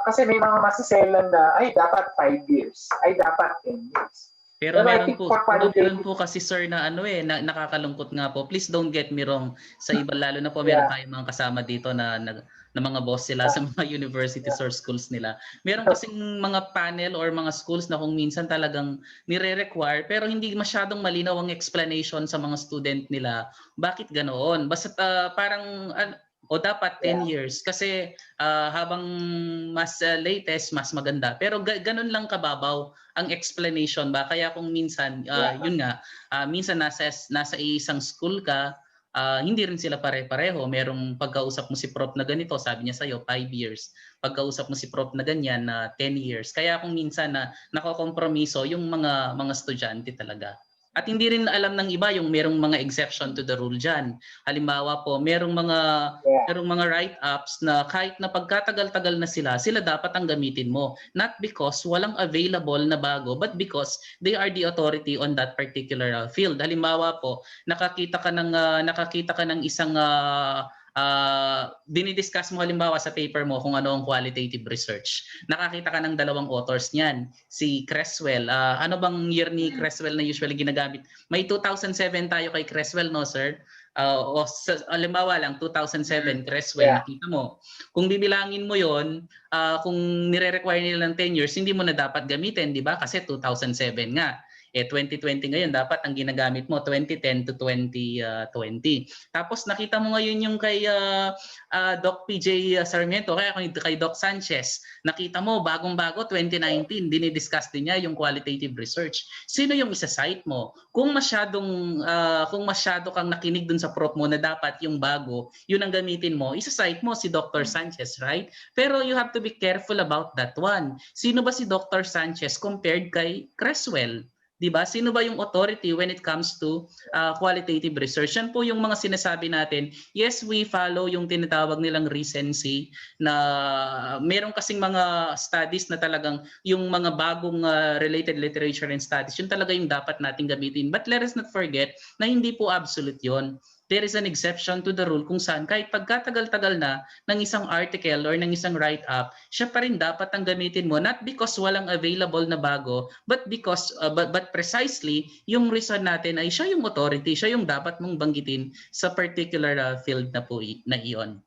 Kasi may mga masaselan na ay dapat 5 years, ay dapat 10 years. Pero meron po kasi sir na na nakakalungkot nga po. Please don't get me wrong. Sa iba lalo na po meron tayong mga kasama dito na mga boss sila sa mga universities or schools nila. Meron kasing mga panel or mga schools na kung minsan talagang nire-require pero hindi masyadong malinaw ang explanation sa mga student nila. Bakit ganoon? Basta parang dapat 10 years kasi habang mas latest mas maganda pero ganun lang kababaw ang explanation ba kaya kung minsan yun nga minsan nasa isang school ka hindi rin sila pare-pareho merong pagkausap mo si prof na ganito sabi niya sa'yo 5 years pagkausap mo si prof na ganyan na 10 years kaya kung minsan na nakokompromiso yung mga estudyante talaga. At hindi rin alam ng iba yung merong mga exception to the rule dyan. Halimbawa po, merong mga write-ups na kahit na pagkatagal-tagal na sila dapat ang gamitin mo. Not because walang available na bago, but because they are the authority on that particular field. Halimbawa po, nakakita ka ng isang dinidiscuss mo halimbawa sa paper mo kung ano ang qualitative research. Nakakita ka ng dalawang authors niyan. Si Creswell, ano bang year ni Creswell na usually ginagamit? May 2007 tayo kay Creswell, no sir? Halimbawa lang, 2007, Creswell, nakita mo. Kung bibilangin mo yon, kung nire-require nila ng 10 years, hindi mo na dapat gamitin, di ba? Kasi 2007 nga. 2020 ngayon, dapat ang ginagamit mo 2010 to 2020. Tapos nakita mo ngayon yung kay Doc PJ Sarmiento, kaya kay Doc Sanchez, nakita mo bagong-bago 2019, dinidiscuss din niya yung qualitative research. Sino yung isa-cite mo? Kung masyado kang nakinig dun sa prop mo na dapat yung bago, yun ang gamitin mo, isa-cite mo si Dr. Sanchez, right? Pero you have to be careful about that one. Sino ba si Dr. Sanchez compared kay Creswell? Diba? Sino ba yung authority when it comes to qualitative research? Yan po yung mga sinasabi natin. Yes, we follow yung tinatawag nilang recency na meron kasing mga studies na talagang yung mga bagong related literature and studies, yun talaga yung dapat nating gamitin. But let us not forget na hindi po absolute yun. There is an exception to the rule kung saan kahit pagkatagal-tagal na ng isang article or ng isang write-up, siya pa rin dapat ang gamitin mo, not because walang available na bago, but because but precisely yung reason natin ay siya yung authority, siya yung dapat mong banggitin sa particular field na po na iyon.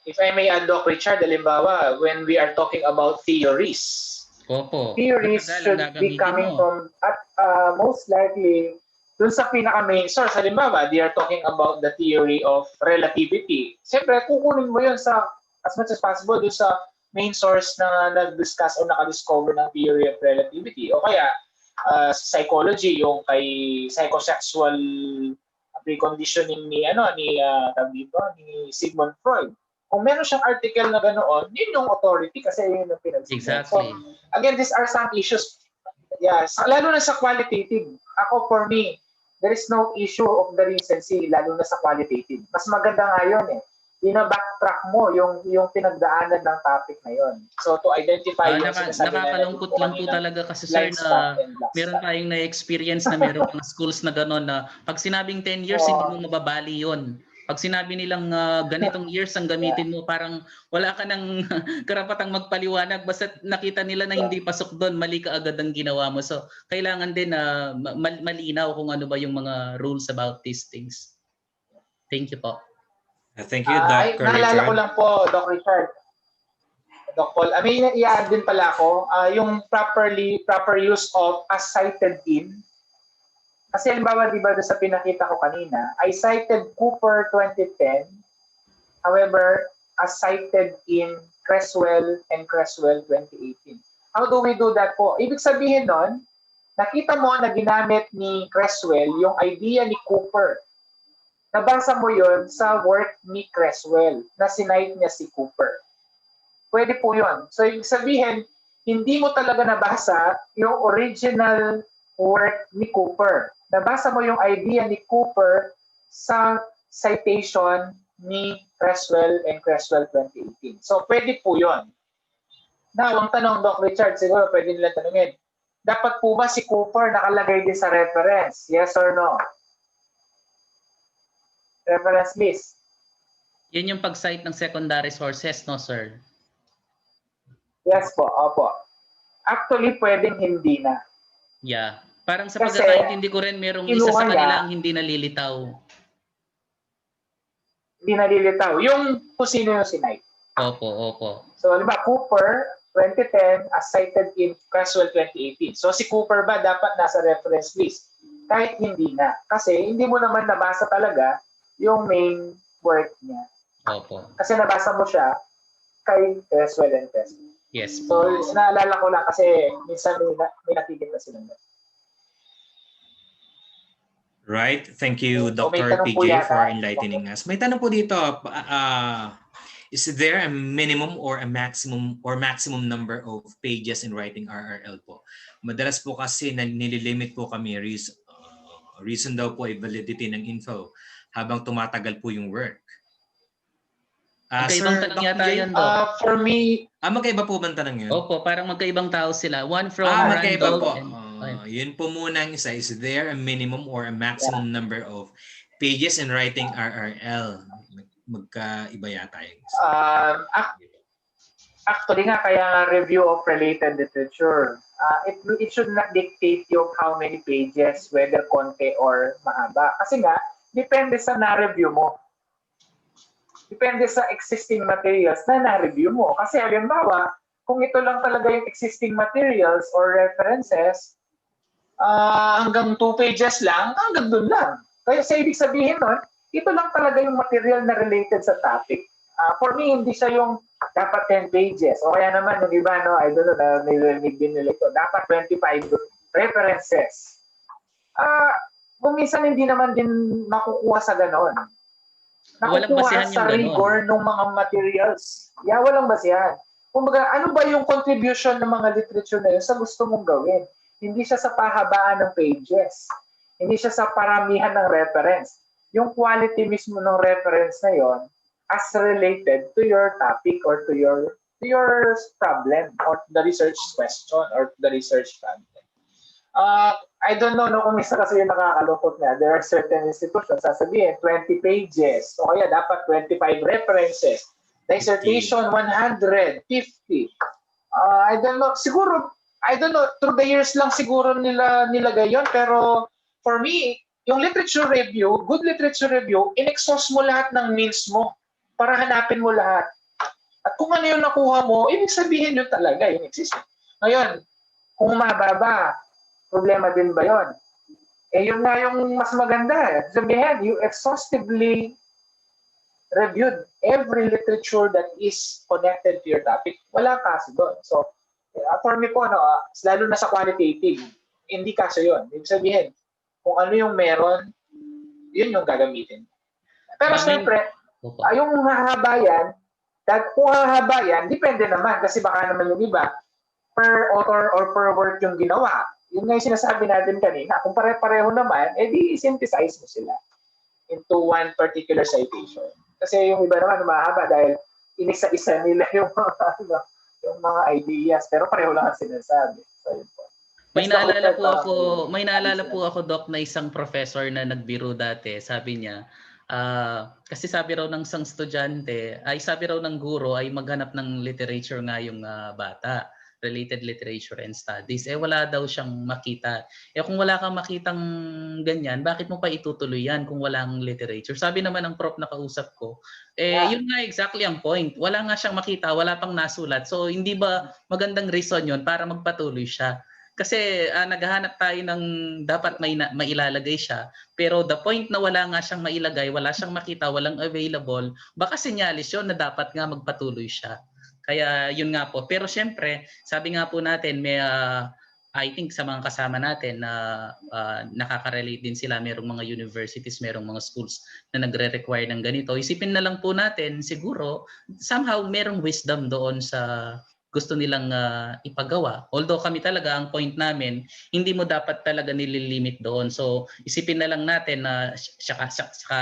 If I may add, Doc Richard, halimbawa, when we are talking about theories, theories should be coming from, most likely, dun sa pinaka-main source. Halimbawa, they are talking about the theory of relativity. Siyempre, kukunin mo yun sa, as much as possible, dun sa main source na nag-discuss o naka-discover ng theory of relativity. O kaya, psychology, yung kay psychosexual preconditioning ni Sigmund Freud. Kung meron siyang article na ganoon, yun yung authority kasi yun yung pinag-signal. Exactly. So, again, these are some issues. Yeah, lalo na sa qualitative. Ako, for me, there is no issue of the recency, lalo na sa qualitative. Mas maganda nga yun eh. Backtrack mo yung pinagdaanan ng topic na yun. So, to identify yung sinasabi na nakakalungkot lang po talaga kasi sir na meron tayong na-experience na meron pang schools na gano'n na pag sinabing 10 years, hindi mo mababali yun. Pag sinabi nilang ganitong years ang gamitin mo, parang wala ka ng karapatang magpaliwanag. Basta nakita nila na hindi pasok doon, mali ka agad ang ginawa mo. So, kailangan din na malinaw kung ano ba yung mga rules about these things. Thank you po. Thank you, Dr. Richard. Naalala ko lang po, Doc Richard. Doc Paul, may i-add din pala ako, yung proper use of as cited in. Kasi halimbawa, di ba, sa pinakita ko kanina, I cited Cooper 2010, however, as cited in Creswell and Creswell 2018. How do we do that po? Ibig sabihin nun, nakita mo na ginamit ni Creswell yung idea ni Cooper. Nabasa mo yon sa work ni Creswell, na sinite niya si Cooper. Pwede po yun. So, ibig sabihin, hindi mo talaga nabasa yung original work ni Cooper. Nabasa mo yung idea ni Cooper sa citation ni Creswell and Creswell 2018. So, pwede po yun. Now, ang tanong, Doc Richard, siguro pwede nila tanungin, dapat po ba si Cooper nakalagay din sa reference? Yes or no? Reference list. Yan yung pag-cite ng secondary sources, no, sir? Yes po, opo. Actually, pwedeng hindi na. Yeah. Parang sa pagkakaintindi ko rin, merong isa sa kanila ang hindi nalilitaw. Hindi nalilitaw. Yung kung sino yung sinite. Opo. So, halimbawa, Cooper, 2010, as cited in Creswell 2018. So, si Cooper ba dapat nasa reference list? Kahit hindi na. Kasi hindi mo naman nabasa talaga yung main work niya. Opo. Kasi nabasa mo siya kay Creswell and Creswell. Yes. So, naalala ko lang kasi minsan may nakikita sila. Right. Thank you, Dr. PJ, for enlightening us. May tanong po dito. Is there a minimum or a maximum number of pages in writing RRL po? Madalas po kasi nililimit po kami reason daw po ay validity ng info habang tumatagal po yung work. Magkaibang tanong yata yan, Doc. For me, magkaiba po bang tanong yun? Opo, parang magkaibang tao sila. One from magkaiba random po. Yun po muna ang isa. Is there a minimum or a maximum number of pages and writing RRL. Magkaiba yata yung Actually nga, kaya nga review of related literature. It should not dictate yung how many pages, whether konti or mahaba. Kasi nga, depende sa na-review mo. Depende sa existing materials na na-review mo. Kasi halimbawa, kung ito lang talaga yung existing materials or references, hanggang 2 pages lang, hanggang dun lang. Kaya sa ibig sabihin nun, ito lang talaga yung material na related sa topic. For me, hindi siya yung dapat 10 pages. O kaya naman, yung iba, no, I don't know, na nililig din nila ito, dapat 25 references. Kung minsan hindi naman din makukuha sa ganon. Nakukuha sa rigor ng mga materials. Walang basihan. Kumbaga, ano ba yung contribution ng mga literature na yun sa gusto mong gawin? Hindi siya sa pahabaan ng pages. Hindi siya sa paramihan ng reference. Yung quality mismo ng reference na yon as related to your topic or to your problem or the research question or the research problem. I don't know, no, kung isa kasi yung nakakalungkot na, there are certain institutions, sasabihin, 20 pages, o kaya dapat 25 references, dissertation 150. I don't know, siguro, through the years lang siguro nilagay yun, pero for me, yung literature review, good literature review, in-exhaust mo lahat ng means mo para hanapin mo lahat. At kung ano yung nakuha mo, ibig sabihin yun talaga, yung exist. Ngayon, kung mababa, problema din ba yun? Yun nga yung mas maganda. Sabihin, you exhaustively reviewed every literature that is connected to your topic. Wala kaso doon. So, for me po, lalo na sa qualitative, hindi kaso yun. Ibig sabihin, kung ano yung meron, yun yung gagamitin. Pero siyempre, yung hahaba yan, kung hahaba yan, depende naman kasi baka naman yung iba, per author or per work yung ginawa. Yun nga yung sinasabi natin kanina. Kung pare-pareho naman, di synthesize mo sila into one particular citation. Kasi yung iba naman mahaba dahil inisa-isa nila yung mga ideas, pero pareho lang ang sinasabi. So, yun po. May naalala po ako, Doc, na isang professor na nagbiro dati. Sabi niya, kasi sabi raw ng isang estudyante, sabi raw ng guro ay maghanap ng literature nga yung bata, related literature and studies. Wala daw siyang makita. Kung wala kang makitang ganyan, bakit mo pa itutuloy yan kung walang literature? Sabi naman ng prof na kausap ko, yun nga exactly ang point. Wala nga siyang makita, wala pang nasulat. So hindi ba magandang reason yun para magpatuloy siya? Kasi naghahanap tayo ng dapat mailalagay siya. Pero the point na wala nga siyang mailagay, wala siyang makita, walang available, baka sinyalis yun na dapat nga magpatuloy siya. Kaya yun nga po. Pero syempre, sabi nga po natin, may I think sa mga kasama natin na nakaka-relate din sila, merong mga universities, merong mga schools na nagre-require ng ganito. Isipin na lang po natin, siguro, somehow merong wisdom doon sa gusto nilang ipagawa. Although kami talaga, ang point namin, hindi mo dapat talaga nililimit doon. So isipin na lang natin na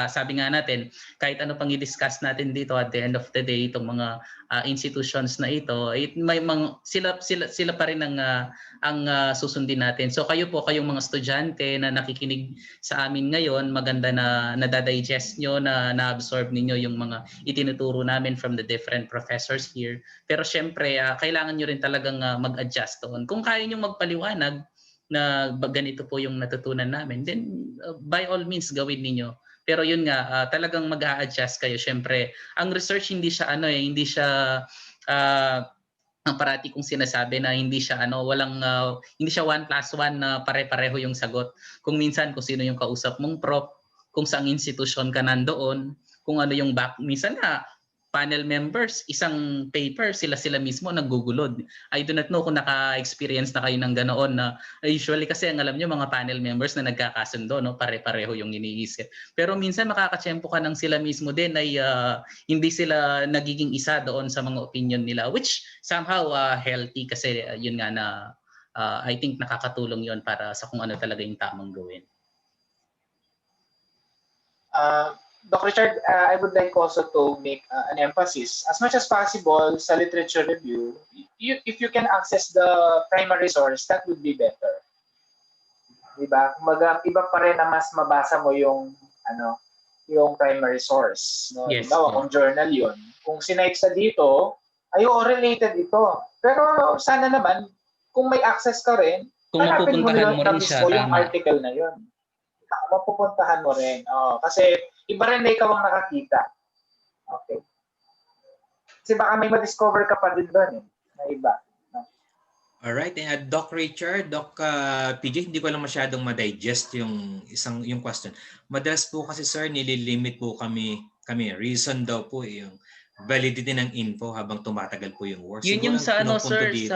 sabi nga natin, kahit ano pang i-discuss natin dito at the end of the day, itong mga institutions na ito, may mga, sila pa rin ang susundin natin. So kayong mga estudyante na nakikinig sa amin ngayon, maganda na nadadigest nyo, na-absorb ninyo yung mga itinuturo namin from the different professors here. Pero syempre, kailangan nyo rin talagang mag-adjust doon. Kung kaya nyo magpaliwanag na ganito po yung natutunan namin, then by all means gawin ninyo. Pero yun nga, talagang mag-a-adjust kayo. Syempre, ang research hindi siya hindi siya ang parati kong sinasabi na hindi siya hindi siya 1+1 na pare-pareho yung sagot. Kung minsan kung sino yung kausap mong prof, kung saang institusyon ka nandoon, kung ano yung minsan nga panel members, isang paper, sila mismo naggugulod. I do not know kung naka-experience na kayo ng ganoon na usually kasi ang alam nyo mga panel members na nagkakasundo, no? Pare-pareho yung iniisip. Pero minsan makakatsyempo ka ng sila mismo din ay hindi sila nagiging isa doon sa mga opinion nila, which somehow healthy kasi yun nga na I think nakakatulong yon para sa kung ano talaga yung tamang gawin. Dr. Richard, I would like also to make an emphasis. As much as possible sa literature review, if you can access the primary source, that would be better. Diba? Kumbaga, iba pa rin na mas mabasa mo yung yung primary source. No? Yes, Halimbawa, po. kung journal yun, kung sinites sa dito, ay related ito. Pero sana naman, kung may access ka rin, Kung hanapin mo mapupuntahan na, mo na rin siya, mismo yung tama. article na yun. Mapupuntahan mo rin. Kasi iba rin na ikaw ang nakakita. Okay. Kasi baka may ma-discover ka pa din doon na iba. Alright, and Doc Richard, Doc PJ, hindi ko lang masyadong ma-digest yung question. Madalas po kasi sir, nililimit po kami, reason daw po yung validity ng info habang tumatagal po yung work. Yun Siguro yung ang sa ano pinupunto sir, dito,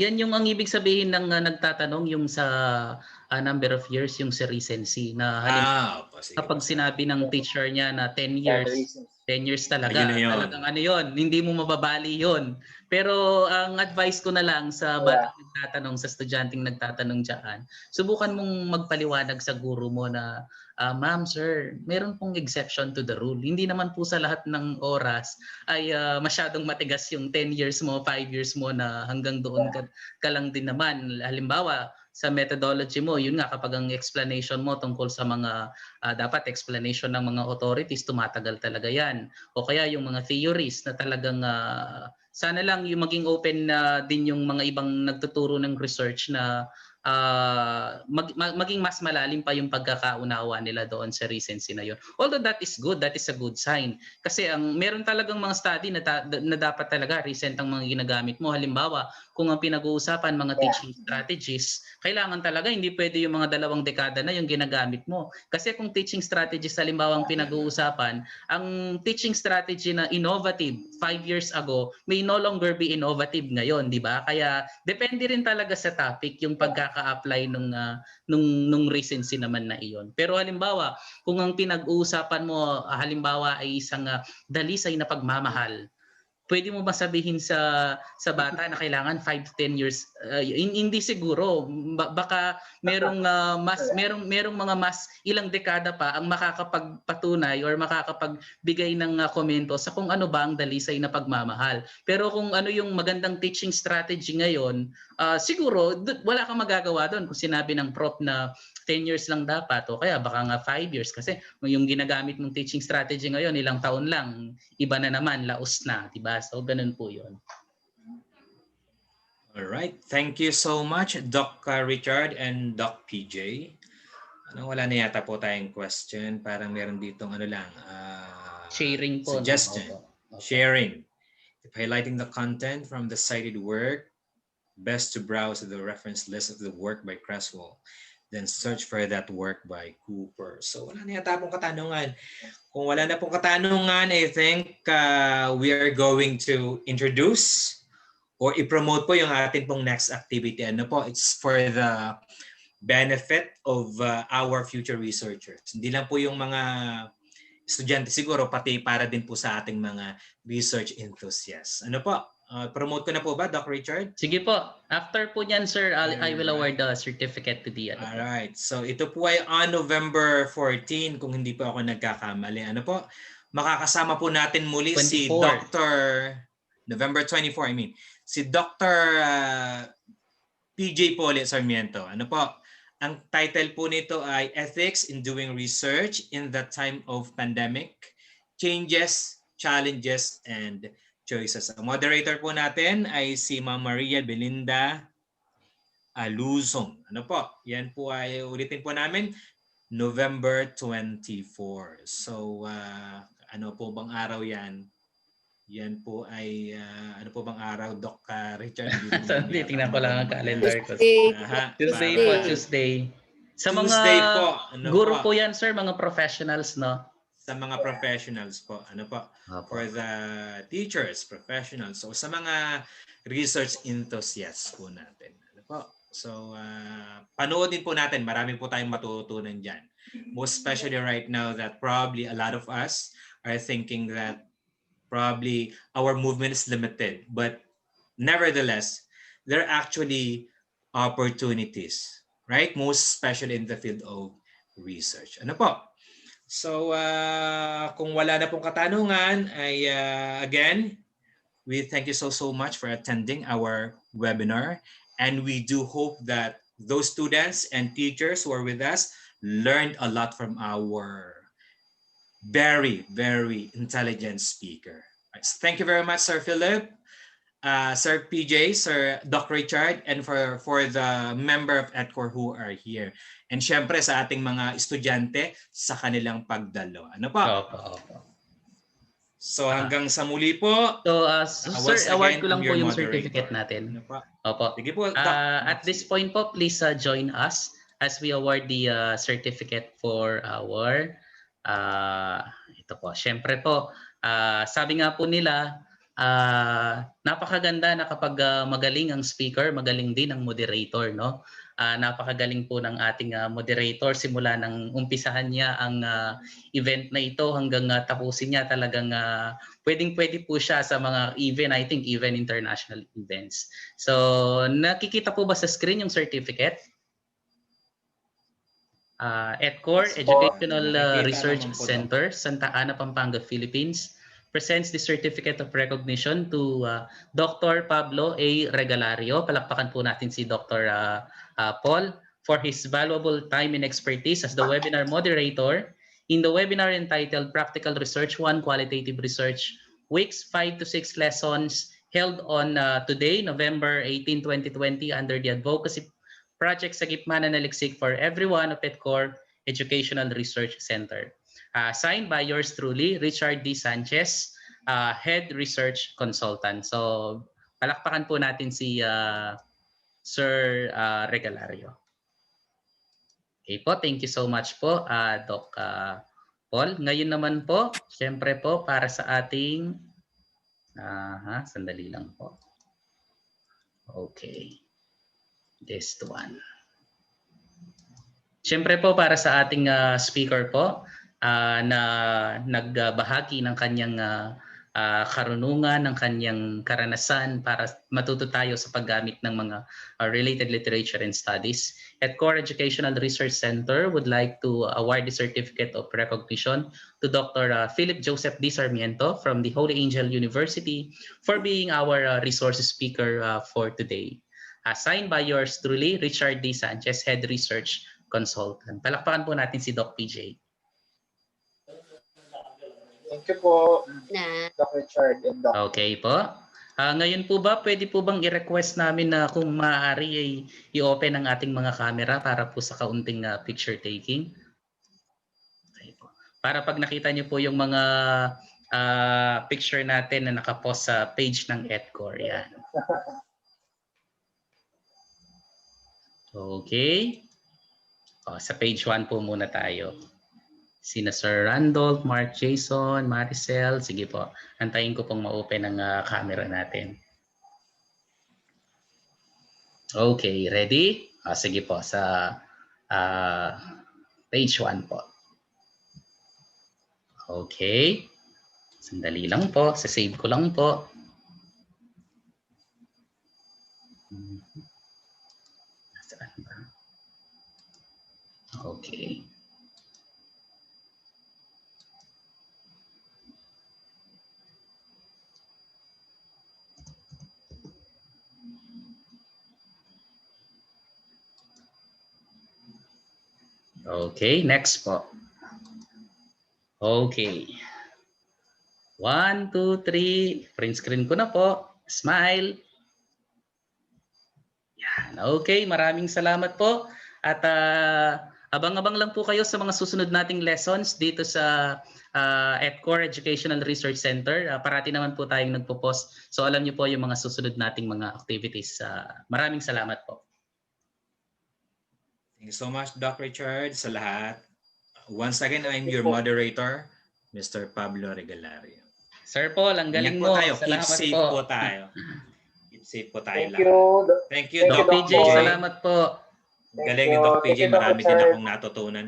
yan yung ang ibig sabihin ng nagtatanong yung sa number of years, yung sa recency na halimbawa sige kapag po, sir. sinabi ng teacher niya na 10 years, 10 years Ayun na talaga, yun. talagang ano yun, hindi mo mababali yun. Pero ang advice ko na lang sa batang nagtatanong, sa estudyanteng nagtatanong dyan, subukan mong magpaliwanag sa guro mo na, ma'am, sir, meron pong exception to the rule. Hindi naman po sa lahat ng oras ay masyadong matigas yung 10 years mo, 5 years mo na hanggang doon ka lang din naman. Halimbawa, sa methodology mo, yun nga, kapag ang explanation mo tungkol sa mga dapat explanation ng mga authorities, tumatagal talaga yan. O kaya yung mga theories na talagang sana lang yung maging open na din yung mga ibang nagtuturo ng research na maging mas malalim pa yung pagkakaunawa nila doon sa recency na yun. Although that is good, that is a good sign. Kasi meron talagang mga study na dapat talaga recent ang mga ginagamit mo. Halimbawa, kung ang pinag-uusapan mga teaching strategies, kailangan talaga hindi pwede yung mga 2 dekada na yung ginagamit mo. Kasi kung teaching strategies halimbawa ang pinag-uusapan, ang teaching strategy na innovative 5 years ago may no longer be innovative ngayon, di ba? Kaya depende rin talaga sa topic yung pagkaka-apply nung recency naman na iyon. Pero halimbawa, kung ang pinag-uusapan mo halimbawa ay isang dalisay na pagmamahal, pwede mo ba sabihin sa bata na kailangan 5 to 10 years? Hindi siguro. Baka merong mga mas ilang dekada pa ang makakapagpatunay or makakapagbigay ng komento sa kung ano ba ang dalisay na pagmamahal. Pero kung ano yung magandang teaching strategy ngayon, siguro wala kang magagawa doon kung sinabi ng prof na 10 years lang dapat o kaya baka nga 5 years kasi yung ginagamit mong teaching strategy ngayon ilang taon lang, iba na naman, laos na, diba? So ganun po 'yun. All right. Thank you so much Doc Richard and Doc PJ. Wala na yata po tayong question, parang meron ditong Sharing po, suggestion. no? Okay. Sharing. If highlighting the content from the cited work, best to browse the reference list of the work by Creswell. Then search for that work by Cooper. So wala na yata pong katanungan. Kung wala na pong katanungan, I think we are going to introduce or i-promote po yung ating pong next activity. It's for the benefit of our future researchers. Hindi lang po yung mga estudyante siguro, pati para din po sa ating mga research enthusiasts. Promote ko na po ba, Doc Richard? Sige po. After po niyan, sir, I will award the certificate to the Alright. So ito po ay on November 14, kung hindi po ako nagkakamali. Makakasama po natin muli 24. si Dr. November 24, si Dr. PJ Poli Sarmiento. Ang title po nito ay Ethics in Doing Research in the Time of Pandemic, Changes, Challenges, and Choices. Ang moderator po natin ay si Ma'am Maria Belinda Luzon. Yan po ay ulitin po namin, November 24. So, ano po bang araw yan? Yan po ay, ano po bang araw, Doc Richard? Tingnan ko lang ang calendar ko. Tuesday po, Tuesday. Sa Tuesday mga po, guro po yan, sir, mga professionals, no? Sa mga professionals po. For the teachers, professionals. So, sa mga research enthusiasts po natin. So, panoodin po natin. Marami po tayong matutunan dyan. Most especially right now that probably a lot of us are thinking that probably our movement is limited. But nevertheless, there are actually opportunities, right? Most especially in the field of research. So, kung wala na pong katanungan, ay again, we thank you so much for attending our webinar. And we do hope that those students and teachers who are with us learned a lot from our very, very intelligent speaker. Thank you very much, Sir Philip, Sir PJ, Sir Doc Richard, and for the member of ETCOR who are here. And syempre sa ating mga estudyante sa kanilang pagdalo. Ano po? Opo. So hanggang sa muli po. So, once sir, award again, ko lang I'm po your yung moderator. certificate natin. Ano po? Opo. Sige po, Doc. At this point po, please join us as we award the certificate for our ito po. Syempre po, sabi nga po nila, napakaganda na kapag magaling ang speaker, magaling din ang moderator, no? Napakagaling po ng ating moderator simula nang umpisahan niya ang event na ito hanggang tapusin niya talagang pwedeng-pwede po siya sa mga even, I think even international events. So, nakikita po ba sa screen yung certificate? ETCOR, Educational Research Center, Santa Ana, Pampanga, Philippines, presents the Certificate of Recognition to Dr. Pablo A. Regalario. Palakpakan po natin si Dr. Paul for his valuable time and expertise as the webinar moderator in the webinar entitled Practical Research 1 Qualitative Research Weeks 5 to 6 Lessons held on today, November 18, 2020 under the Advocacy Project SAGIP MANANALIKSIK for everyone of ETCOR Educational Research Center. Signed by yours truly, Richard D. Sanchez, Head Research Consultant. So, palakpakan po natin si Sir Regalario. Okay po, thank you so much po, Doc Paul. Ngayon naman po, siyempre po, para sa ating, sandali lang po. Okay. This one. Siyempre po para sa ating speaker po na nagbahagi ng kanyang karunungan, ng kanyang karanasan para matuto tayo sa paggamit ng mga related literature and studies. ETCOR Educational Research Center would like to award the Certificate of Recognition to Dr. Philip Joseph D. Sarmiento from the Holy Angel University for being our resource speaker for today. Signed by yours truly, Richard D. Sanchez, Head Research Consultant. Palakpakan po natin si Doc PJ. Thank you po, Doc Richard and Doc. Okay po. Ngayon po ba, pwede po bang i-request namin na kung maaari ay i-open ang ating mga camera para po sa kaunting picture taking? Okay po. Para pag nakita niyo po yung mga picture natin na nakapost sa page ng ETCOR. Yan. Okay. Sa page 1 po muna tayo. Sina Sir Randolph, Mark Jason, Maricel. Sige po. Antayin ko pong ma-open ang camera natin. Okay. Ready? Sige po. Sa page 1 po. Okay. Sandali lang po. Sa-save ko lang po. Okay. Okay, next po. Okay. 1, 2, 3. Print screen ko na po. Smile. Yan. Okay, maraming salamat po. At abang-abang lang po kayo sa mga susunod nating lessons dito sa ETCOR Educational Research Center. Parati naman po tayong nagpo-post. So alam niyo po yung mga susunod nating mga activities. Maraming salamat po. Thank you so much, Doc Richard, sa lahat. Once again, I'm your moderator, Mr. Pablo Regalario. Sir Paul, ang galing mo. Tayo. Salamat Keep safe po tayo. Keep safe po tayo Thank lahat. you. Thank you, Doc Doc PJ, PJ. salamat po. Galing ni Doc PJ. Marami din akong natutunan.